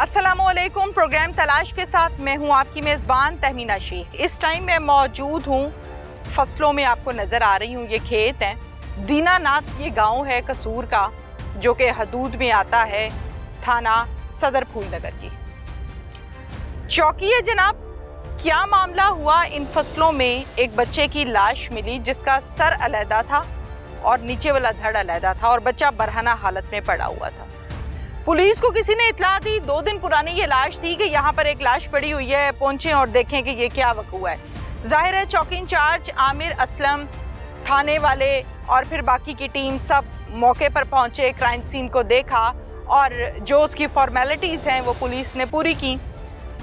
अस्सलामुअलैकुम। प्रोग्राम तलाश के साथ मैं हूं आपकी मेज़बान तहमीना शेख। इस टाइम मैं मौजूद हूं फसलों में, आपको नज़र आ रही हूं ये खेत हैं। दीनानाथ ये गांव है कसूर का, जो कि हदूद में आता है थाना सदर फूलनगर की। चौकी है जनाब, क्या मामला हुआ? इन फसलों में एक बच्चे की लाश मिली जिसका सर अलहदा था और नीचे वाला धड़ अलहदा था और बच्चा बरहना हालत में पड़ा हुआ था। पुलिस को किसी ने इत्तला दी, 2 दिन पुरानी ये लाश थी कि यहाँ पर एक लाश पड़ी हुई है, पहुंचे और देखें कि ये क्या वक़ूआ है। जाहिर है चौकी इंचार्ज आमिर असलम, थाने वाले और फिर बाकी की टीम सब मौके पर पहुंचे, क्राइम सीन को देखा और जो उसकी फॉर्मेलिटीज़ हैं वो पुलिस ने पूरी की।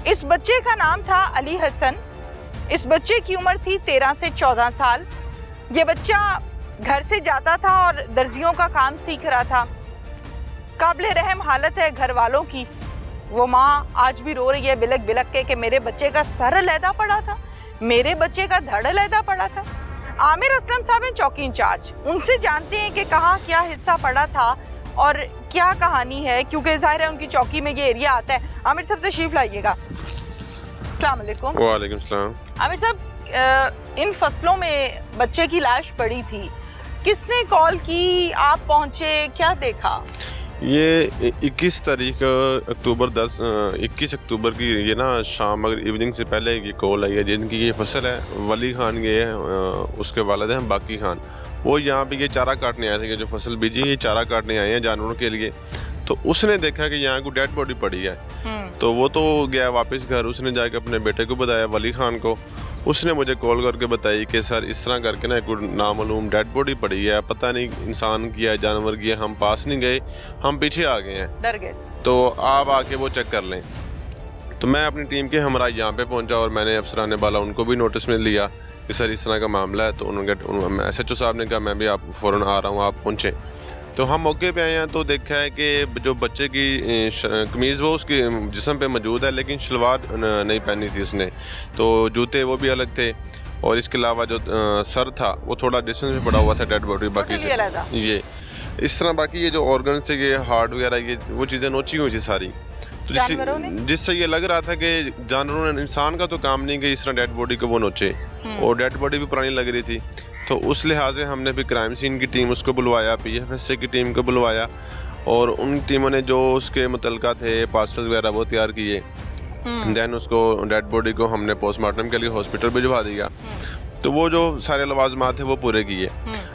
इस बच्चे का नाम था अली हसन। इस बच्चे की उम्र थी 13 से 14 साल। ये बच्चा घर से जाता था और दर्जियों का काम सीख रहा था। काबिले रहम हालत है घर वालों की। वो माँ आज भी रो रही है बिलक बिलक के कि मेरे बच्चे का सर अलहदा पड़ा था, मेरे बच्चे का धड़ अलहदा पड़ा था। आमिर असलम साहब हैं चौकी इंचार्ज, उनसे जानते हैं कि कहाँ क्या हिस्सा पड़ा था और क्या कहानी है, क्योंकि जाहिर है उनकी चौकी में ये एरिया आता है। आमिर साहब तशरीफ लाइएगा। अस्सलाम वालेकुम। वालेकुम सलाम। आमिर साहब, इन फसलों में बच्चे की लाश पड़ी थी, किसने कॉल की, आप पहुंचे, क्या देखा? ये 21 तारीख अक्टूबर 21 अक्टूबर की ये ना शाम अगर इवनिंग से पहले ये कॉल आई है। जिनकी ये फसल है वली खान ये है, उसके वालिद हैं बाकी खान। वो यहाँ पे ये चारा काटने आए थे, जो फसल बीजी ये चारा काटने आए हैं जानवरों के लिए। तो उसने देखा कि यहाँ को डेड बॉडी पड़ी है, तो वो तो गया वापस घर। उसने जाकर अपने बेटे को बताया वली खान को। उसने मुझे कॉल करके बताई कि सर इस तरह करके ना कोई नामालूम डेड बॉडी पड़ी है, पता नहीं इंसान की है जानवर की है। हम पास नहीं गए, हम पीछे आ गए हैं, डर गए। तो आप आके वो चेक कर लें। तो मैं अपनी टीम के हमरा यहाँ पे पहुँचा और मैंने अफसरान बाला उनको भी नोटिस में लिया कि सर इस तरह का मामला है। तो उन्होंने SHO साहब ने कहा मैं भी आप फ़ौरन आ रहा हूँ, आप पहुँचे। तो हम मौके पे आए हैं तो देखा है कि जो बच्चे की कमीज़ वो उसके जिस्म पे मौजूद है, लेकिन शलवार नहीं पहनी थी उसने। तो जूते वो भी अलग थे और इसके अलावा जो सर था वो थोड़ा डिस्टेंस में पड़ा हुआ था डेड बॉडी बाकी से। ये इस तरह बाकी ये जो ऑर्गन से ये हार्ट वगैरह ये वो चीज़ें नोची हुई थी सारी। तो जिससे ये लग रहा था कि जानवरों ने, इंसान का तो काम नहीं कि इस तरह डेड बॉडी को वो नोचे, और डेड बॉडी भी पुरानी लग रही थी। तो उस लिहाज से हमने भी क्राइम सीन की टीम उसको बुलवाया, PFSA की टीम को बुलवाया और उन टीमों ने जो उसके मुतलका थे पार्सल वगैरह वो तैयार किए। देन उसको डेड बॉडी को हमने पोस्टमार्टम के लिए हॉस्पिटल भिजवा दिया। तो वो जो सारे लवाजमात थे वो पूरे किए।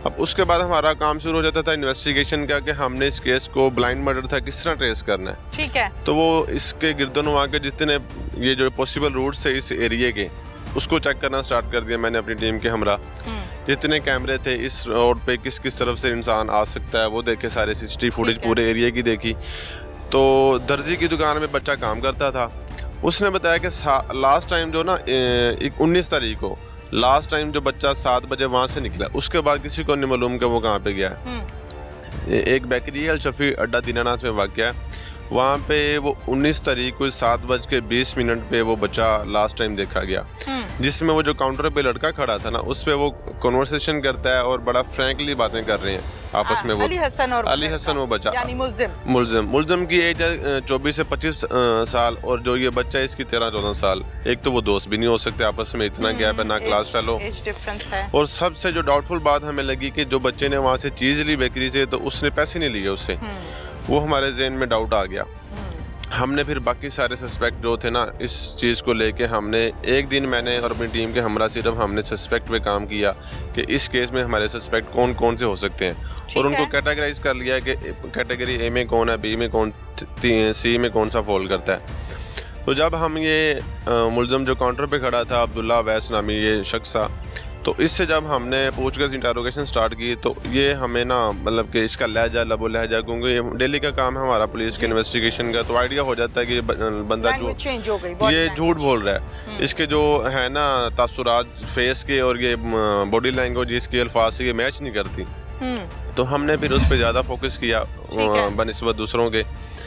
अब उसके बाद हमारा काम शुरू हो जाता था इन्वेस्टिगेशन का, कि हमने इस केस को ब्लाइंड मर्डर था किस तरह ट्रेस करना है। ठीक है। तो वो इसके गिरदोनुमा के जितने ये जो पॉसिबल रूट्स थे इस एरिए के, उसको चेक करना स्टार्ट कर दिया मैंने अपनी टीम के हमरा। जितने कैमरे थे इस रोड पे किस किस तरफ से इंसान आ सकता है वो देखे, सारे CCTV फुटेज पूरे एरिया की देखी। तो दर्जी की दुकान में बच्चा काम करता था, उसने बताया कि लास्ट टाइम जो ना 19 तारीख को लास्ट टाइम जो बच्चा 7 बजे वहाँ से निकला, उसके बाद किसी को नहीं मालूम कि वो कहाँ पे गया है। एक बेकरी है शफी अड्डा दीनानाथ में वाक़या है, वहाँ पे वो 19 तारीख को 7:20 पे वो बच्चा लास्ट टाइम देखा गया, जिसमें वो जो काउंटर पे लड़का खड़ा था ना उस पे वो कन्वर्सेशन करता है और बड़ा फ्रैंकली बातें कर रहे हैं आपस में। वो अली हसन वो बच्चा यानी मुलजिम की एज है 24 से 25 साल और जो ये बच्चा है इसकी 13-14 साल। एक तो वो दोस्त भी नहीं हो सकते आपस में, इतना गैप है, ना क्लास फेलो। और सबसे जो डाउटफुल बात हमें लगी कि जो बच्चे ने वहाँ से चीज़ ली बेकरी से तो उसने पैसे नहीं लिए उससे, वो हमारे जहन में डाउट आ गया। हमने फिर बाकी सारे सस्पेक्ट जो थे ना इस चीज़ को लेके हमने एक दिन मैंने और अपनी टीम के हमरा सिर्फ हमने सस्पेक्ट पे काम किया कि इस केस में हमारे सस्पेक्ट कौन कौन से हो सकते हैं और उनको कैटेगराइज कर लिया कि कैटेगरी A में कौन है, B में कौन, C में कौन सा फॉल करता है। तो जब हम ये मुलज़म जो काउंटर पे खड़ा था अब्दुल्ला अवैस नामी ये शख्स था, तो इससे जब हमने पूछकर इंटरोगेशन स्टार्ट की तो ये हमें ना मतलब कि इसका लहजा लबो लहजा, क्योंकि ये डेली का काम है हमारा पुलिस के इन्वेस्टिगेशन का, तो आइडिया हो जाता है कि बंदा जो ये झूठ बोल रहा है। इसके जो है ना तासुरात फेस के और ये बॉडी लैंग्वेज इसके अल्फाज से ये मैच नहीं करती। तो हमने फिर उस पर ज़्यादा फोकस किया बनिस्बत दूसरों के।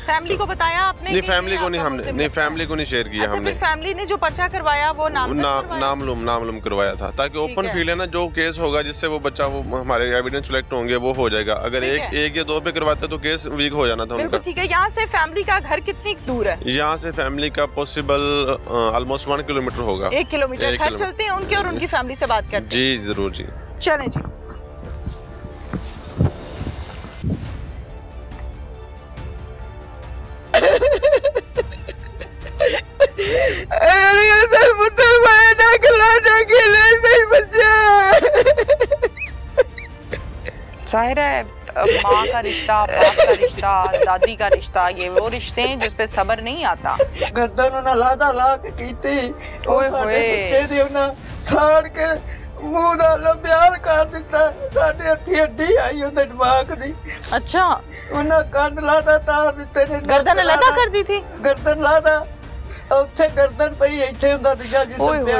फैमिली को बताया आपने? नहीं फैमिली को नहीं, हमने नहीं फैमिली को नहीं शेयर किया। हमने फैमिली ने जो पर्चा करवाया वो नामलूम करवाया था, ताकि ओपन फील्ड है ना, जो केस होगा जिससे वो बच्चा वो हमारे एविडेंस कलेक्ट होंगे वो हो जाएगा। अगर एक या दो पे करवाते तो केस वीक हो जाना था उनका। ठीक है, यहाँ से फैमिली का घर कितनी दूर है? यहाँ से फैमिली का पॉसिबल ऑलमोस्ट 1 किलोमीटर होगा। 1 किलोमीटर। खैर चलते हैं उनके और उनकी फैमिली से बात करते हैं। जी जरूर जी, चलें जी। जाहिर है माँ का रिश्ता, बाप का रिश्ता, दादी का रिश्ता, ये वो रिश्ते हैं जिस पे सब्र नहीं आता। गर्दन ना लादा ला के कीती, ओए होए बच्चे दी ना साड़ के मुंह दा लब्याल कर दिता, साडे हत्थी हड्डी आई उहदे दिमाग दी। अच्छा, उन्हें कंड लादा तार दिते ने। गर्दन लादा कर दी थी? गर्दन लादा उत्थे गर्दन पई, इत्थे हुंदा दूजा जिस्म पिया।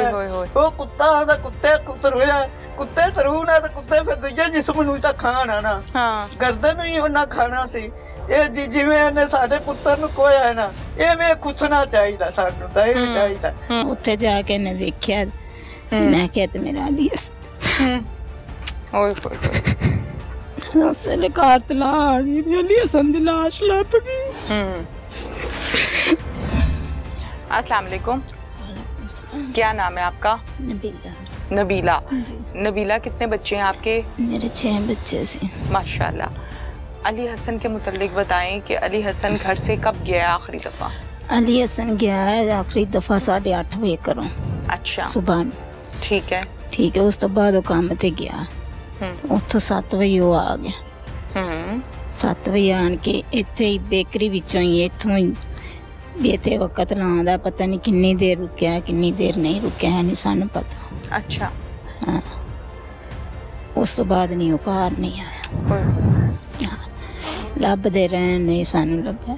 ओ कुत्ता आंदा कुत्ते कुतर होया, कुत्ते तरू ना ते कुत्ते फिर दूजे जिस्म नूं तां खाना ना। हां, गर्दन ही उन्हां खाना सी। ਇਹ ਜਿਵੇਂ ਇਹਨੇ ਸਾਡੇ ਪੁੱਤਰ ਨੂੰ ਕੋਇਆ ਹੈ ਨਾ, ਐਵੇਂ ਖੁੱਸਣਾ ਚਾਹੀਦਾ ਸਾਨੂੰ ਤਾਂ, ਇਹ ਚਾਹੀਦਾ। ਉੱਥੇ ਜਾ ਕੇ ਨੇ ਵੇਖਿਆ, ਮੈਂ ਕਿਹਾ ਤੇ ਮੇਰਾ ਅਲੀਅਸ ਓਏ ਹੋਏ ਹੌਸਲੇ ਕਾਰ ਤਲਾ ਆ ਗਈ, ਮੇਰੀ ਅਲੀਅਸ ਦੀ ਲਾਸ਼ ਲੱਭ ਗਈ। अस्सलाम वालेकुम, क्या नाम है आपका? नबीला। नबीला। नबीला, कितने बच्चे हैं आपके? मेरे 6 बच्चे से। माशाल्लाह। अली हसन के मुतालिक बताएं कि अली हसन घर से कब गया आखिरी दफ़ा? अली हसन गया है आखिरी दफ़ा 8:30 बजे करो। अच्छा, सुबह। ठीक है, ठीक है। उस तो बाद काम ते गया, उतो 7 बजे वो आ गया। 7 बजे आन के इत्थे ही बेकरी विचों ही इत्थों ही भी इतने वक्त लादा, पता नहीं किन्नी देर रुकिया किन्नी देर नहीं रुकिया है, नहीं सानू पता। अच्छा। हाँ, उस तो बाद नहीं वो घर नहीं आया। हाँ, लभदे रहे, नहीं सानू लभ्या।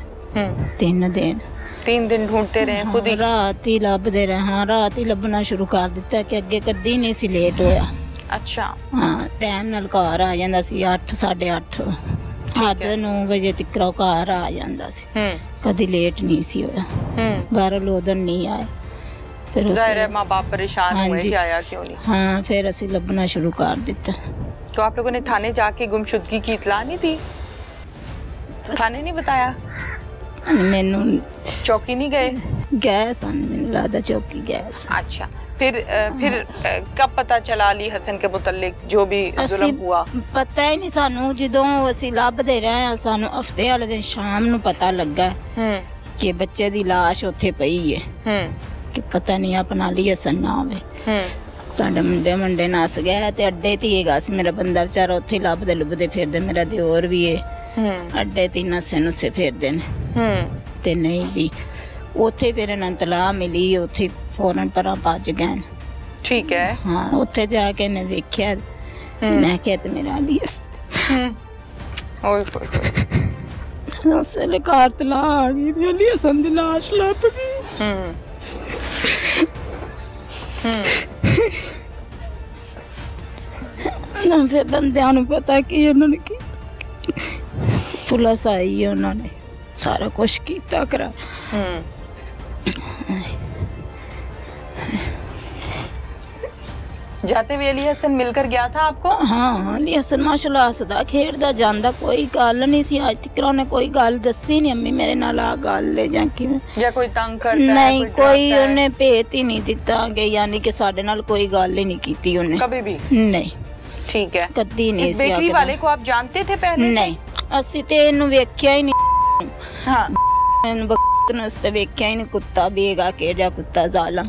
3 दिन ढूंढते रहे खुद ही? रात ही लभदे रहे। हाँ, रात ही लभना शुरू कर दिता कि अगे कदी नहीं सी लेट होया। अच्छा। हाँ, टाइम नाल घर आ जांदा सी 8 8:30, हद 9 बजे तक घर आ जांदा सी, कदी लेट नहीं सी होया। 12 लोदन नहीं आए। फिर ज़ाहिर है माँ बाप परेशान हुए कि आया क्यों नहीं। हाँ, फिर असी लभना शुरू कर दिता। तो आप लोगों ने थाने जाके गुमशुदगी की इतला नहीं दी? थाने नहीं बताया? मैनू चौकी नहीं गए? गए सन, मैनू लगदा चौकी गए सन। अच्छा, फिर कब पता चला अली हसन के मुतल्लिक जो भी जुल्म हुआ? पता ही नहीं सानू, जदों असी लभदे रहे सानू हफ्ते वाले दिन शाम नू पता लगा कि बच्चे दी लाश उत्थे पई है, कि पता नहीं अपना अली हसन ना होवे। साडे मुंडे नस गए ते अड्डे ते हैगा सी मेरा बंदा बेचारा, उत्थे लभदे लुभदे फिरदे। मेरा दिओर भी है, अड्डे ते नसे नुसे फिरदे ने ते नहीं भी उत्थे। फिर इन्हां तलाह मिली, उत्थे फौरन परां भज गए। ठीक है। हाँ, उत्थे जाके ने वेख्या, मैं क्या ते मेरा अलीअस ओए होए हौसले कार तलाह आ गई, मेरी हसन दी लाश लभ गई। ना फिर बंदियां नूं पता कि उन्होंने की, पुलिस आई, उन्होंने सारा कुछ किया करा। जाते हुए अली हसन मिलकर गया था आपको? हाँ, अली हसन माशाल्लाह हसदा खेड़दा जांदा, कोई गल नहीं सी अज तक उन्हें कोई गल दसी नहीं अम्मी मेरे नाल आ गल है जां किवें, या कोई तंग करता नहीं, कोई उन्हें भेत ही नहीं दिता कि यानी कि साडे नाल कोई गल ही नहीं कीती उन्हें कभी भी? नहीं। ठीक है। कदी नहीं। इस बेकरी वाले को आप जानते थे पहले? नहीं, असी ते इन्हू वेख्या ही नहीं। हाँ, नस्ते वेख्या ही नहीं, कुत्ता बेगा केड़ा कुत्ता जालम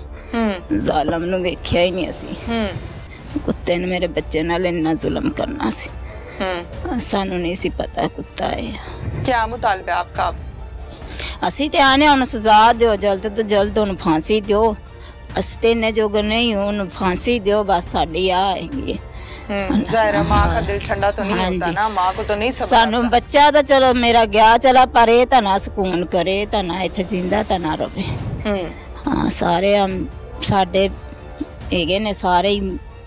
जालम नू वेख्या ही नहीं असी। कुत्ते ने मेरे बच्चे नाल इन्ना जुल्म करना सी, सानू नहीं सी पता कुत्ता है। क्या मुतालबा आपका? असी ते आने हुन सजा दियो, जल्द तो जल्द हुन फांसी दियो। असी ते इन्ने जोग नहीं, हुन फांसी दियो बस, साडी आ हैगी। ज़ाहिर है माँ का दिल ठंडा तो नहीं होता ना, माँ को तो नहीं समझ सानू बच्चा तो चलो मेरा गया चला, पर ये ता ना सुकून करे, ता ना इत्थे जिंदा ता ना रवे। हाँ, सारे हम साडे हैगे ने, सारे ही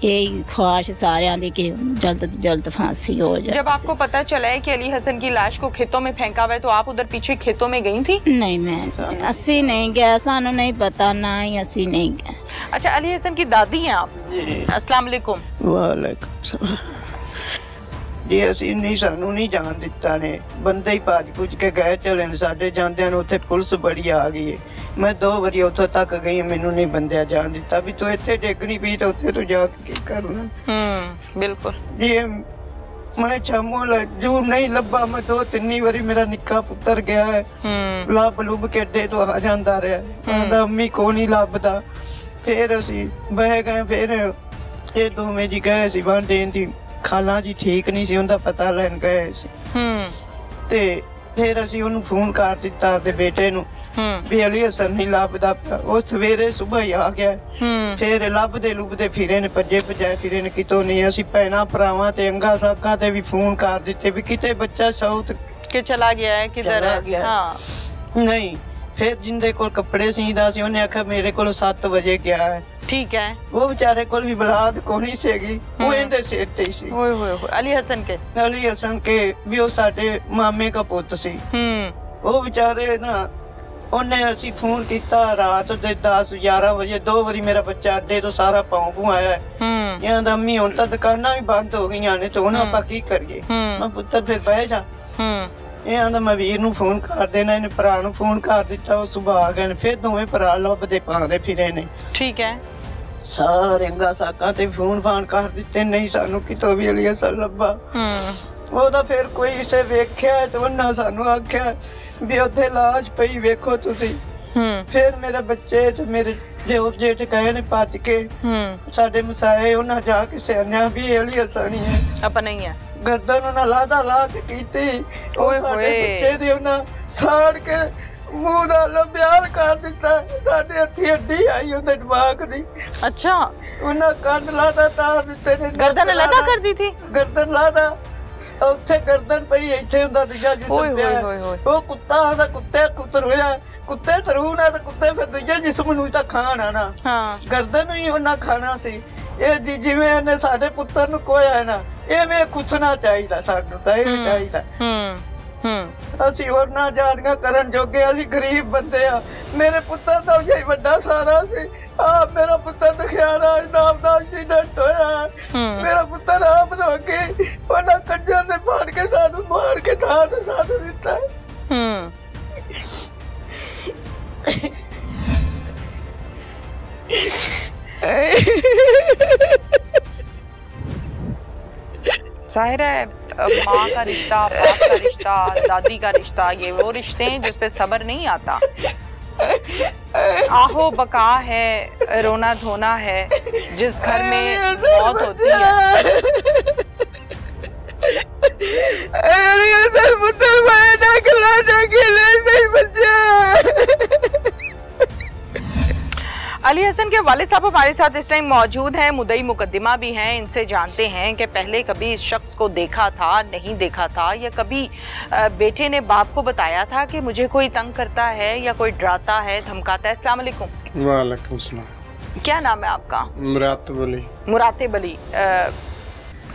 यही ख्वाहिश सारियां दी कि जल्द से जल्द फांसी हो जाए। जब आपको पता चला है कि अली हसन की लाश को खेतों में फेंका हुआ है तो आप उधर पीछे खेतों में गई थी? नहीं, मैं असी नहीं गया, सानू नहीं पता, ना ही असी नहीं गए। अच्छा, अली हसन की दादी हैं आप? अस्सलाम वालेकुम। वालेकुम सलाम जी। ਅਸੀਂ ਨਹੀਂ ਸਾਨੂੰ ਨਹੀਂ ਜਾਣ ਦਿੱਤਾ ਨੇ, ਬੰਦੇ ਹੀ ਭੱਜ ਭੁੱਜ ਕੇ ਗਏ ਚਲੇ ਨੇ, ਸਾਡੇ ਜਾਂਦਿਆਂ ਨੂੰ ਉੱਥੇ ਪੁਲਿਸ ਬੜੀ ਆ ਗਈ ਹੈ। ਮੈਂ 2 ਵਾਰੀ ਉੱਥੋਂ ਤੱਕ ਗਈ, ਮੈਨੂੰ ਨਹੀਂ ਬੰਦਿਆ ਜਾਣ ਦਿੱਤਾ ਵੀ ਤੂੰ ਇੱਥੇ ਡਿੱਗਣੀ ਪਈ ਤਾਂ ਉੱਥੇ ਤੂੰ ਜਾ ਕੇ ਕੀ ਕਰਨਾ। ਬਿਲਕੁਲ ਜੀ। ਮੈਂ ਛਾਮੋਂ ਜੂ ਨਹੀਂ ਲੱਭਾ, ਮੈਂ 2-3 ਵਾਰੀ ਮੇਰਾ ਨਿੱਕਾ ਪੁੱਤਰ ਗਿਆ ਹੈ, ਲੱਭ ਲੁੱਭ ਕੇ ਅੱਡੇ ਤੋਂ ਆ ਜਾਂਦਾ ਰਿਹਾ, ਕਹਿੰਦਾ ਅੰਮੀ ਕੋ ਨਹੀਂ ਲੱਭਦਾ। ਫਿਰ ਅਸੀਂ ਬਹਿ ਗਏ, ਫਿਰ ਇਹ ਦੋਵੇਂ ਜੀ ਗਏ ਸੀ ਵਾਂਡੇ ਦੀ ਖਾਲਾ ਜੀ ਠੀਕ ਨਹੀਂ ਸੀ, ਉਹਦਾ ਪਤਾ ਲੈਣ ਗਏ ਸੀ। ਤੇ ਫਿਰ ਅਸੀਂ ਉਹਨੂੰ ਫੋਨ ਕਰ ਦਿੱਤਾ ਆਪਦੇ ਬੇਟੇ ਨੂੰ ਵੀ ਅਲੀ ਹਸਨ ਨਹੀਂ ਲੱਭਦਾ ਪਿਆ। ਉਹ ਸਵੇਰੇ ਸੁਬਾਹ ਹੀ ਆ ਗਿਆ। ਫਿਰ ਲੱਭਦੇ ਲੁੱਭਦੇ ਫਿਰੇ ਨੇ, ਭੱਜੇ ਭਜਾਏ ਫਿਰੇ ਨੇ, ਕਿਤੋਂ ਨਹੀਂ। ਅਸੀਂ ਭੈਣਾਂ ਭਰਾਵਾਂ ਤੇ ਅੰਗਾ ਸਾਕਾਂ ਤੇ ਵੀ ਫੋਨ ਕਰ ਦਿੱਤੇ ਵੀ ਕਿਤੇ ਬੱਚਾ ਸਾਊਥ ਕਿ ਚਲਾ ਗਿਆ ਹੈ, ਕਿਧਰ ਹੈ। ਨਹੀਂ, ਫਿਰ ਜਿੰਦੇ ਕੋਲ ਕੱਪੜੇ ਸੀਂਦਾ ਸੀ ਉਹਨੇ ਆਖਿਆ ਮੇਰੇ ਕੋਲ 7 ਵਜੇ ਗਿਆ ਹੈ। ठीक है। वो बेचारे को भी बलाद को नहीं सेगी, वो इंदे सिर ते सी। ओए होए होए, अली हसन के भी वो साडे मामे का पुੱਤ ਸੀ। वो बेचारे ना ਉਹਨੇ ਅਸੀਂ ਫੋਨ ਕੀਤਾ ਰਾਤ ਦੇ 10-11 ਵਜੇ। 2 ਵਾਰੀ ਮੇਰਾ ਬੱਚਾ ਅੱਡੇ ਤੋਂ ਸਾਰਾ ਪਾਉਂ ਆਇਆ। ਕਹਿੰਦਾ ਅੰਮੀ ਹੁਣ ਤਾਂ ਦੁਕਾਨਾਂ ਵੀ ਬੰਦ ਹੋ ਗਈਆਂ ਨੇ, ਤੇ ਹੁਣ ਆਪਾਂ ਕੀ ਕਰੀਏ। ਮੈਂ ਪੁੱਤਰ ਫਿਰ ਬਹਿ ਜਾ। ਇਹ ਆਂਦਾ ਮੈਂ ਵੀਰ ਨੂੰ ਫੋਨ ਕਰ ਦੇਣਾ। ਇਹਨੇ ਭਰਾ ਨੂੰ ਫੋਨ ਕਰ ਦਿੱਤਾ, ਉਹ ਸੁਬਾਹ ਆ ਗਏ ਨੇ। ਫਿਰ ਦੋਵੇਂ ਭਰਾ ਲੱਭਦੇ ਪਾਉਂਦੇ ਫਿਰੇ ਨੇ। ਠੀਕ ਹੈ। ਸਾਰੇ ਅੰਗਾ ਸਾਕਾਂ ਤੇ ਫੋਨ ਫਾਨ ਕਰ ਦਿੱਤੇ, ਨਹੀਂ ਸਾਨੂੰ ਕਿਤੋਂ ਵੀ ਅਲੀ ਹਸਨ ਲੱਭਾ। ਉਹਦਾ ਫਿਰ ਕੋਈ ਇਸੇ ਵੇਖਿਆ ਤੇ ਉਹਨਾਂ ਸਾਨੂੰ ਆਖਿਆ ਵੀ ਉੱਥੇ ਲਾਸ਼ ਪਈ, ਵੇਖੋ ਤੁਸੀਂ। ਫਿਰ ਮੇਰੇ ਬੱਚੇ ਤੇ ਮੇਰੇ ਦਿਓਰ ਜੇਠ ਗਏ ਨੇ ਭੱਜ ਕੇ, ਸਾਡੇ ਮਸਾਏ ਉਹਨਾਂ ਜਾ ਕੇ ਸਿਆਣਿਆ ਵੀ ਅਲੀ ਹਸਨ ਹੀ ਹੈ, ਆਪਾਂ ਨਹੀਂ ਹੈ। ਗਰਦਨ ਉਹਨਾਂ ਲਾਦਾ ਲਾ ਕੇ ਕੀਤੀ। ਉਹ ਸਾਡੇ ਬੱਚੇ ਦੇ ਉਹਨਾਂ ਸਾੜ ਕੇ ਮੂੰਹ ਦਾ ਲੰਬਿਆਲ ਕਰ ਦਿੱਤਾ। ਸਾਡੇ ਹੱਥੀ ਹੱਡੀ ਆਈ ਉਹਦੇ ਦਿਮਾਗ ਦੀ। ਅੱਛਾ। ਉਹਨਾਂ ਕੰਨ ਲਾਦਾ ਤਾਰ ਦਿੱਤੇ ਨੇ। ਗਰਦਨ ਲਾਦਾ ਕਰਦੀ ਥੀ? ਗਰਦਨ ਲਾਦਾ ਉੱਥੇ ਗਰਦਨ ਪਈ, ਇੱਥੇ ਹੁੰਦਾ ਦੂਜਾ ਜਿਸਮ ਪਿਆ। ਉਹ ਕੁੱਤਾ ਉਹਦਾ ਕੁੱਤੇ ਕੁੱਤਰ ਹੋਇਆ, ਕੁੱਤੇ ਤਰੂ ਨਾ ਤੇ ਕੁੱਤੇ ਫਿਰ ਦੂਜੇ ਜਿਸਮ ਨੂੰ ਤਾਂ ਖਾਣਾ ਨਾ। ਗਰਦਨ ਨੂੰ ਹੀ ਉਹਨਾਂ ਖਾਣਾ ਸੀ। ਇਹ ਜਿਵੇਂ ਇਹਨੇ ਸਾਡੇ ਪੁੱਤਰ ਨੂੰ ਕੋਇਆ ਨਾ, ਐਵੇਂ ਖੁੱਸਣਾ ਚਾਹੀਦਾ ਸਾਨੂੰ ਤਾਂ, ਇਹ ਵੀ ਚਾਹੀਦਾ। ਅਸੀਂ ਹੋਰ ਨਾ ਜਾਣੀਆਂ ਕਰਨ ਜੋਗੇ, ਅਸੀਂ ਗਰੀਬ ਬੰਦੇ ਆ। ਮੇਰੇ ਪੁੱਤਰ ਦਾ ਹੀ ਵੱਡਾ ਸਾਰਾ ਸੀ। ਆ ਮੇਰਾ ਪੁੱਤਰ ਦਿਖਿਆਰਾ ਨਾਮ ਦਾ ਐਕਸੀਡੈਂਟ ਹੋਇਆ। ਮੇਰਾ ਪੁੱਤਰ ਆਪ ਨੂੰ ਅੱਗੇ ਉਹਨਾਂ ਕੰਜਰ ਨੇ ਫੜ ਕੇ ਸਾਨੂੰ ਮਾਰ ਕੇ ਥਾਂ ਤੇ ਸਾਧ ਦਿੱਤਾ। जाहिर है माँ का रिश्ता, बाप का रिश्ता, दादी का रिश्ता, ये वो रिश्ते हैं जिस पे सब्र नहीं आता। आहो बका है, रोना धोना है, जिस घर में मौत होती है। अली हसन के वालिद साहब हमारे साथ इस टाइम मौजूद हैं, मुद्दई मुकद्दमा भी हैं। इनसे जानते हैं कि पहले कभी इस शख्स को देखा था, नहीं देखा था, या कभी बेटे ने बाप को बताया था कि मुझे कोई तंग करता है या कोई डराता है, धमकाता है। अस्सलाम वालेकुम। वालेकुम सलाम। क्या नाम है आपका? मुरातिब अली। मुरातिब अली।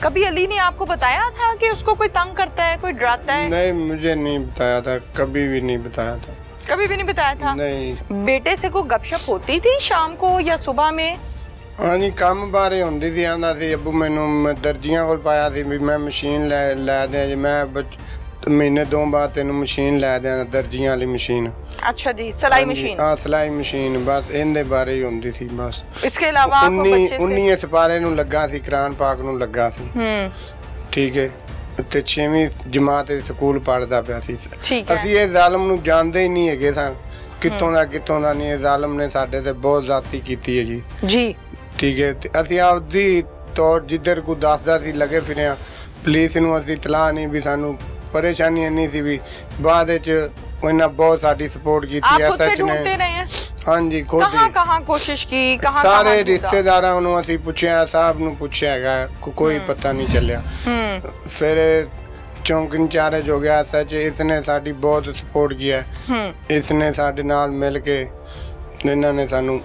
कभी अली ने आपको बताया था कि उसको कोई तंग करता है, कोई डराता है? नहीं, मुझे नहीं बताया था, कभी भी नहीं बताया था। कभी भी नहीं बताया था? नहीं। बेटे से कोई गपशप होती थी शाम को या सुबह में? हाँ जी, काम बारे होंदी थी। आंदा सी अबू मैनू दर्जियां कोल पाया सी भी मैं मशीन लै दें जी, मैं महीने 2 बाद तेन मशीन लै दें, दर्जियां वाली मशीन। अच्छा जी, सिलाई मशीन। हाँ, सिलाई मशीन। बस इनदे बारे ही होंदी थी बस। इसके अलावा 19 सिपारे नू लगा सी, कुरान पाक नू लगा सी। ठीक है। ਤੇ 6ਵੀਂ ਜਮਾਤ ਦੇ ਸਕੂਲ ਪੜਦਾ ਪਿਆ ਸੀ। ਅਸੀਂ ਇਹ ਜ਼ਾਲਮ ਨੂੰ ਜਾਣਦੇ ਹੀ ਨਹੀਂ ਹੈਗੇ ਸਾਂ, ਕਿੱਥੋਂ ਦਾ ਨਹੀਂ। ਇਹ ਜ਼ਾਲਮ ਨੇ ਸਾਡੇ ਤੇ ਬਹੁਤ ਜ਼ਾਤੀ ਕੀਤੀ ਹੈ ਜੀ। ਠੀਕ ਹੈ। ਤੇ ਅਸੀਂ ਆਪਦੀ ਤੌਰ ਜਿੱਧਰ ਕੋ ਦੱਸਦਾ ਸੀ ਲੱਗੇ ਫਿਰਿਆ। ਪੁਲਿਸ ਨੂੰ ਅਸੀਂ ਇਤਲਾਹ ਨਹੀਂ ਵੀ ਸਾਨੂੰ ਪਰੇਸ਼ਾਨੀ ਇੰਨੀ ਸੀ ਵੀ ਬਾਅਦ ਵਿੱਚ ਉਹਨਾਂ ਬਹੁਤ ਸਾਡੀ ਸਪੋਰਟ ਕੀਤੀ ਐ। ਸੱਚ ਨੇ। हाँ जी, खुद कहाँ कोशिश की, कहाँ सारे रिश्तेदारां नूं असीं पुछया, साहब नूं पुछया हैगा, कोई पता नहीं चलिया। फिर चौंक इंचार्ज हो गया सच, इसने साडी बहुत सपोर्ट किया। इसने साडे नाल मिल के इन्हां ने सानू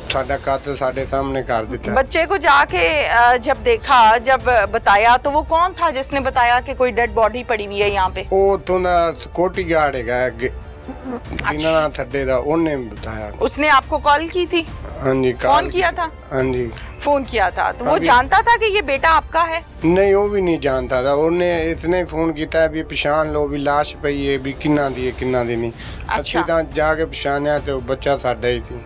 साडा कातिल साडे सामने कर दिता। बच्चे को जाके जब देखा, जब बताया, तो वो कौन था जिसने बताया कि कोई डेड बॉडी पड़ी हुई है यहाँ पे? वो तो ना सिक्योरिटी गार्ड है दीना थड्डे दा, उन्होंने बताया। उसने आपको कॉल की थी? हाँ जी। कॉल किया था? हाँ जी, फोन किया था। तो वो जानता था कि ये बेटा आपका है? नहीं, वो भी नहीं जानता था। उन्हें इतने फोन किया है भी पहचान लो, भी लाश पई है, भी किन्ना दी है किन्ना दी नहीं। अच्छी तो जाके पहचानिया तो बच्चा साडा ही थी।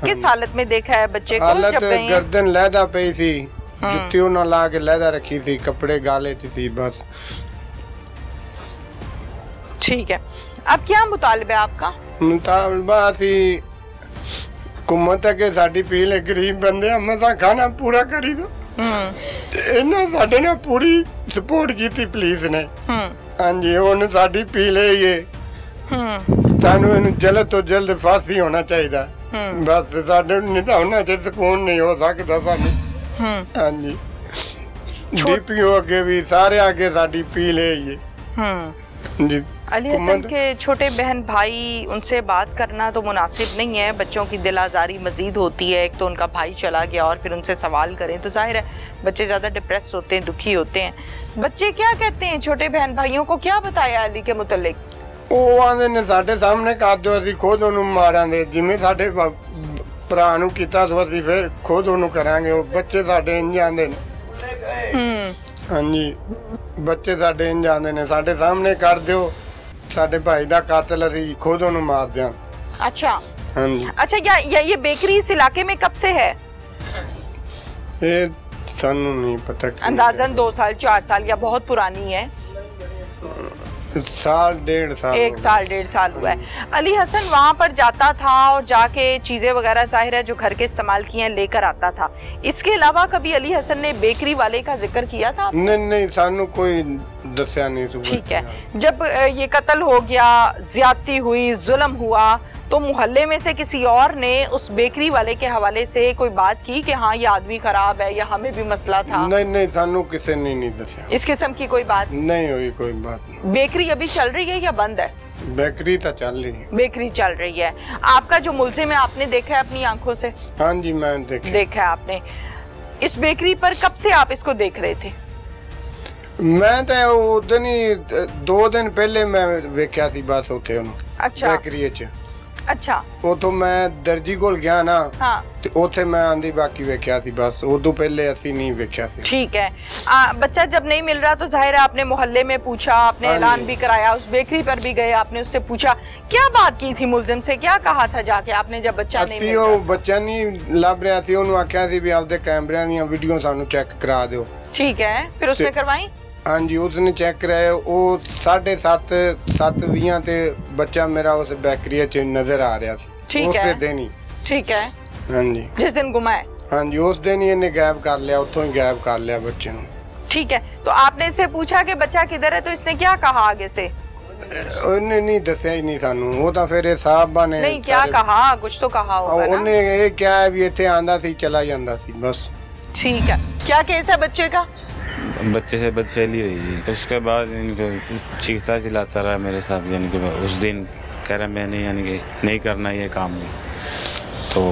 किस हालत में देखा है बच्चे को? हालत गर्दन लहदा पई थी, जुत्ती उन्होंने ला के लहदा रखी थी, कपड़े गाले थी बस। ठीक है, अब क्या मुतालबा है आपका? मुतालबा थी हुकूमत के साडी पील गरीब बंदे मसा खाना पूरा करी दो। इन्हें साडे ने पूरी सपोर्ट की थी पुलिस ने। हाँ जी, उन्हें साडी पील है ये सानू जल्द तो जल्द फांसी होना चाहिए। बस साडे नहीं तो होना चाहिए, सुकून नहीं हो सकता सानू। हाँ जी, डीपीओ अगे भी सारे आगे साडी पील है ये जी। अली हसन के छोटे बहन भाई, उनसे बात करना तो मुनासिब नहीं है, बच्चों की दिल आज़ारी मजीद होती है। एक तो उनका भाई चला गया और फिर उनसे सवाल करें तो जाहिर है बच्चे ज़्यादा डिप्रेस होते हैं, दुखी होते हैं। बच्चे क्या कहते हैं? छोटे बहन भाइयों को क्या बताया अली के मुतल्लिक? वो आंदे ने साडे सामने कर दो, असी खुद उन्हें मारांगे, जिमें साडे भरा नूं कीता तो असी फिर खुद उन्हें करांगे। वो बच्चे साडे इंज आंदे ने। हाँ जी, बच्चे साडे इंज आंदे ने, साडे सामने कर दो, साडे भाई दा कातिल असी खुद उन्हें मार दिया। अच्छा। हाँ जी। अच्छा, ये बेकरी इस इलाके में कब से है? ये सानू नहीं पता। अंदाजन 2 साल 4 साल या बहुत पुरानी है? साल 1.5 साल। 1 साल 1.5 साल हुआ है। अली हसन वहाँ पर जाता था और जाके चीजें वगैरह जाहिर है जो घर के इस्तेमाल की हैं लेकर आता था। इसके अलावा कभी अली हसन ने बेकरी वाले का जिक्र किया था? नहीं, सानू कोई दस्या नहीं। ठीक है, जब ये कत्ल हो गया, ज्यादती हुई, जुल्म हुआ, तो मोहल्ले में से किसी और ने उस बेकरी वाले के हवाले से कोई बात की कि हाँ ये आदमी खराब है या हमें भी मसला था? नहीं, सानू किसी ने नहीं दस्या। इस किस्म की कोई बात नहीं हुई, कोई बात नहीं। बेकरी अभी चल रही है या बंद है? बेकरी तो चल रही है। बेकरी चल रही है। आपका जो मुल्जिम है आपने देखा है अपनी आंखों से? हाँ जी, मैंने देखा है आपने। इस बेकरी पर कब से आप इसको देख रहे थे? मैं तो उदन ही 2 दिन पहले मैं वेख्या थी बस उथे उन्हें। अच्छा। बेकरी च। अच्छा। उतो मैं दर्जी कोल गया ना। हाँ। ते उथे मैं आंदी बाकी वेख्या थी बस, उदों पहले असी नहीं वेख्या थी। ठीक है। बच्चा जब नहीं मिल रहा तो जाहिर है आपने मोहल्ले में पूछा, आपने ऐलान भी कराया, उस बेकरी पर भी गए, आपने उससे पूछा, क्या बात की थी मुल्जिम से, क्या कहा था जाके आपने जब बच्चा नहीं मिल रहा? बच्चा नहीं लभ रहा सी, उन्होंने आख्या सी भी आपदे कैमरे दी वीडियो सानू चेक करा दो। ठीक है, फिर उसने करवाई? हाँ जी, उसने चेक कराया। वो 7:30 ते बच्चा मेरा उस बेकरी च नजर आ रहा था उस दिन ही। ठीक है। हाँ जी, जिस दिन गुमा है। हाँ जी, उस दिन ही इन्हें गायब कर लिया, उतों ही गायब कर लिया बच्चे को। ठीक है, तो आपने इससे पूछा कि बच्चा किधर है, तो इसने क्या कहा आगे से? उन्हें नहीं दसिया ही नहीं सानू। वो तो फिर साहबा ने नहीं क्या कहा, कुछ तो कहा होगा ना। उन्हें ये क्या है भी इत्थे आंदा सी चला जांदा सी बस। ठीक है, क्या केस है बच्चे का? बच्चे से बदफेली हुई जी। उसके बाद इनको चीखता चिल्लाता रहा मेरे साथ, यानी कि उस दिन कह रहा मैंने यानी कि नहीं करना ये काम नहीं, तो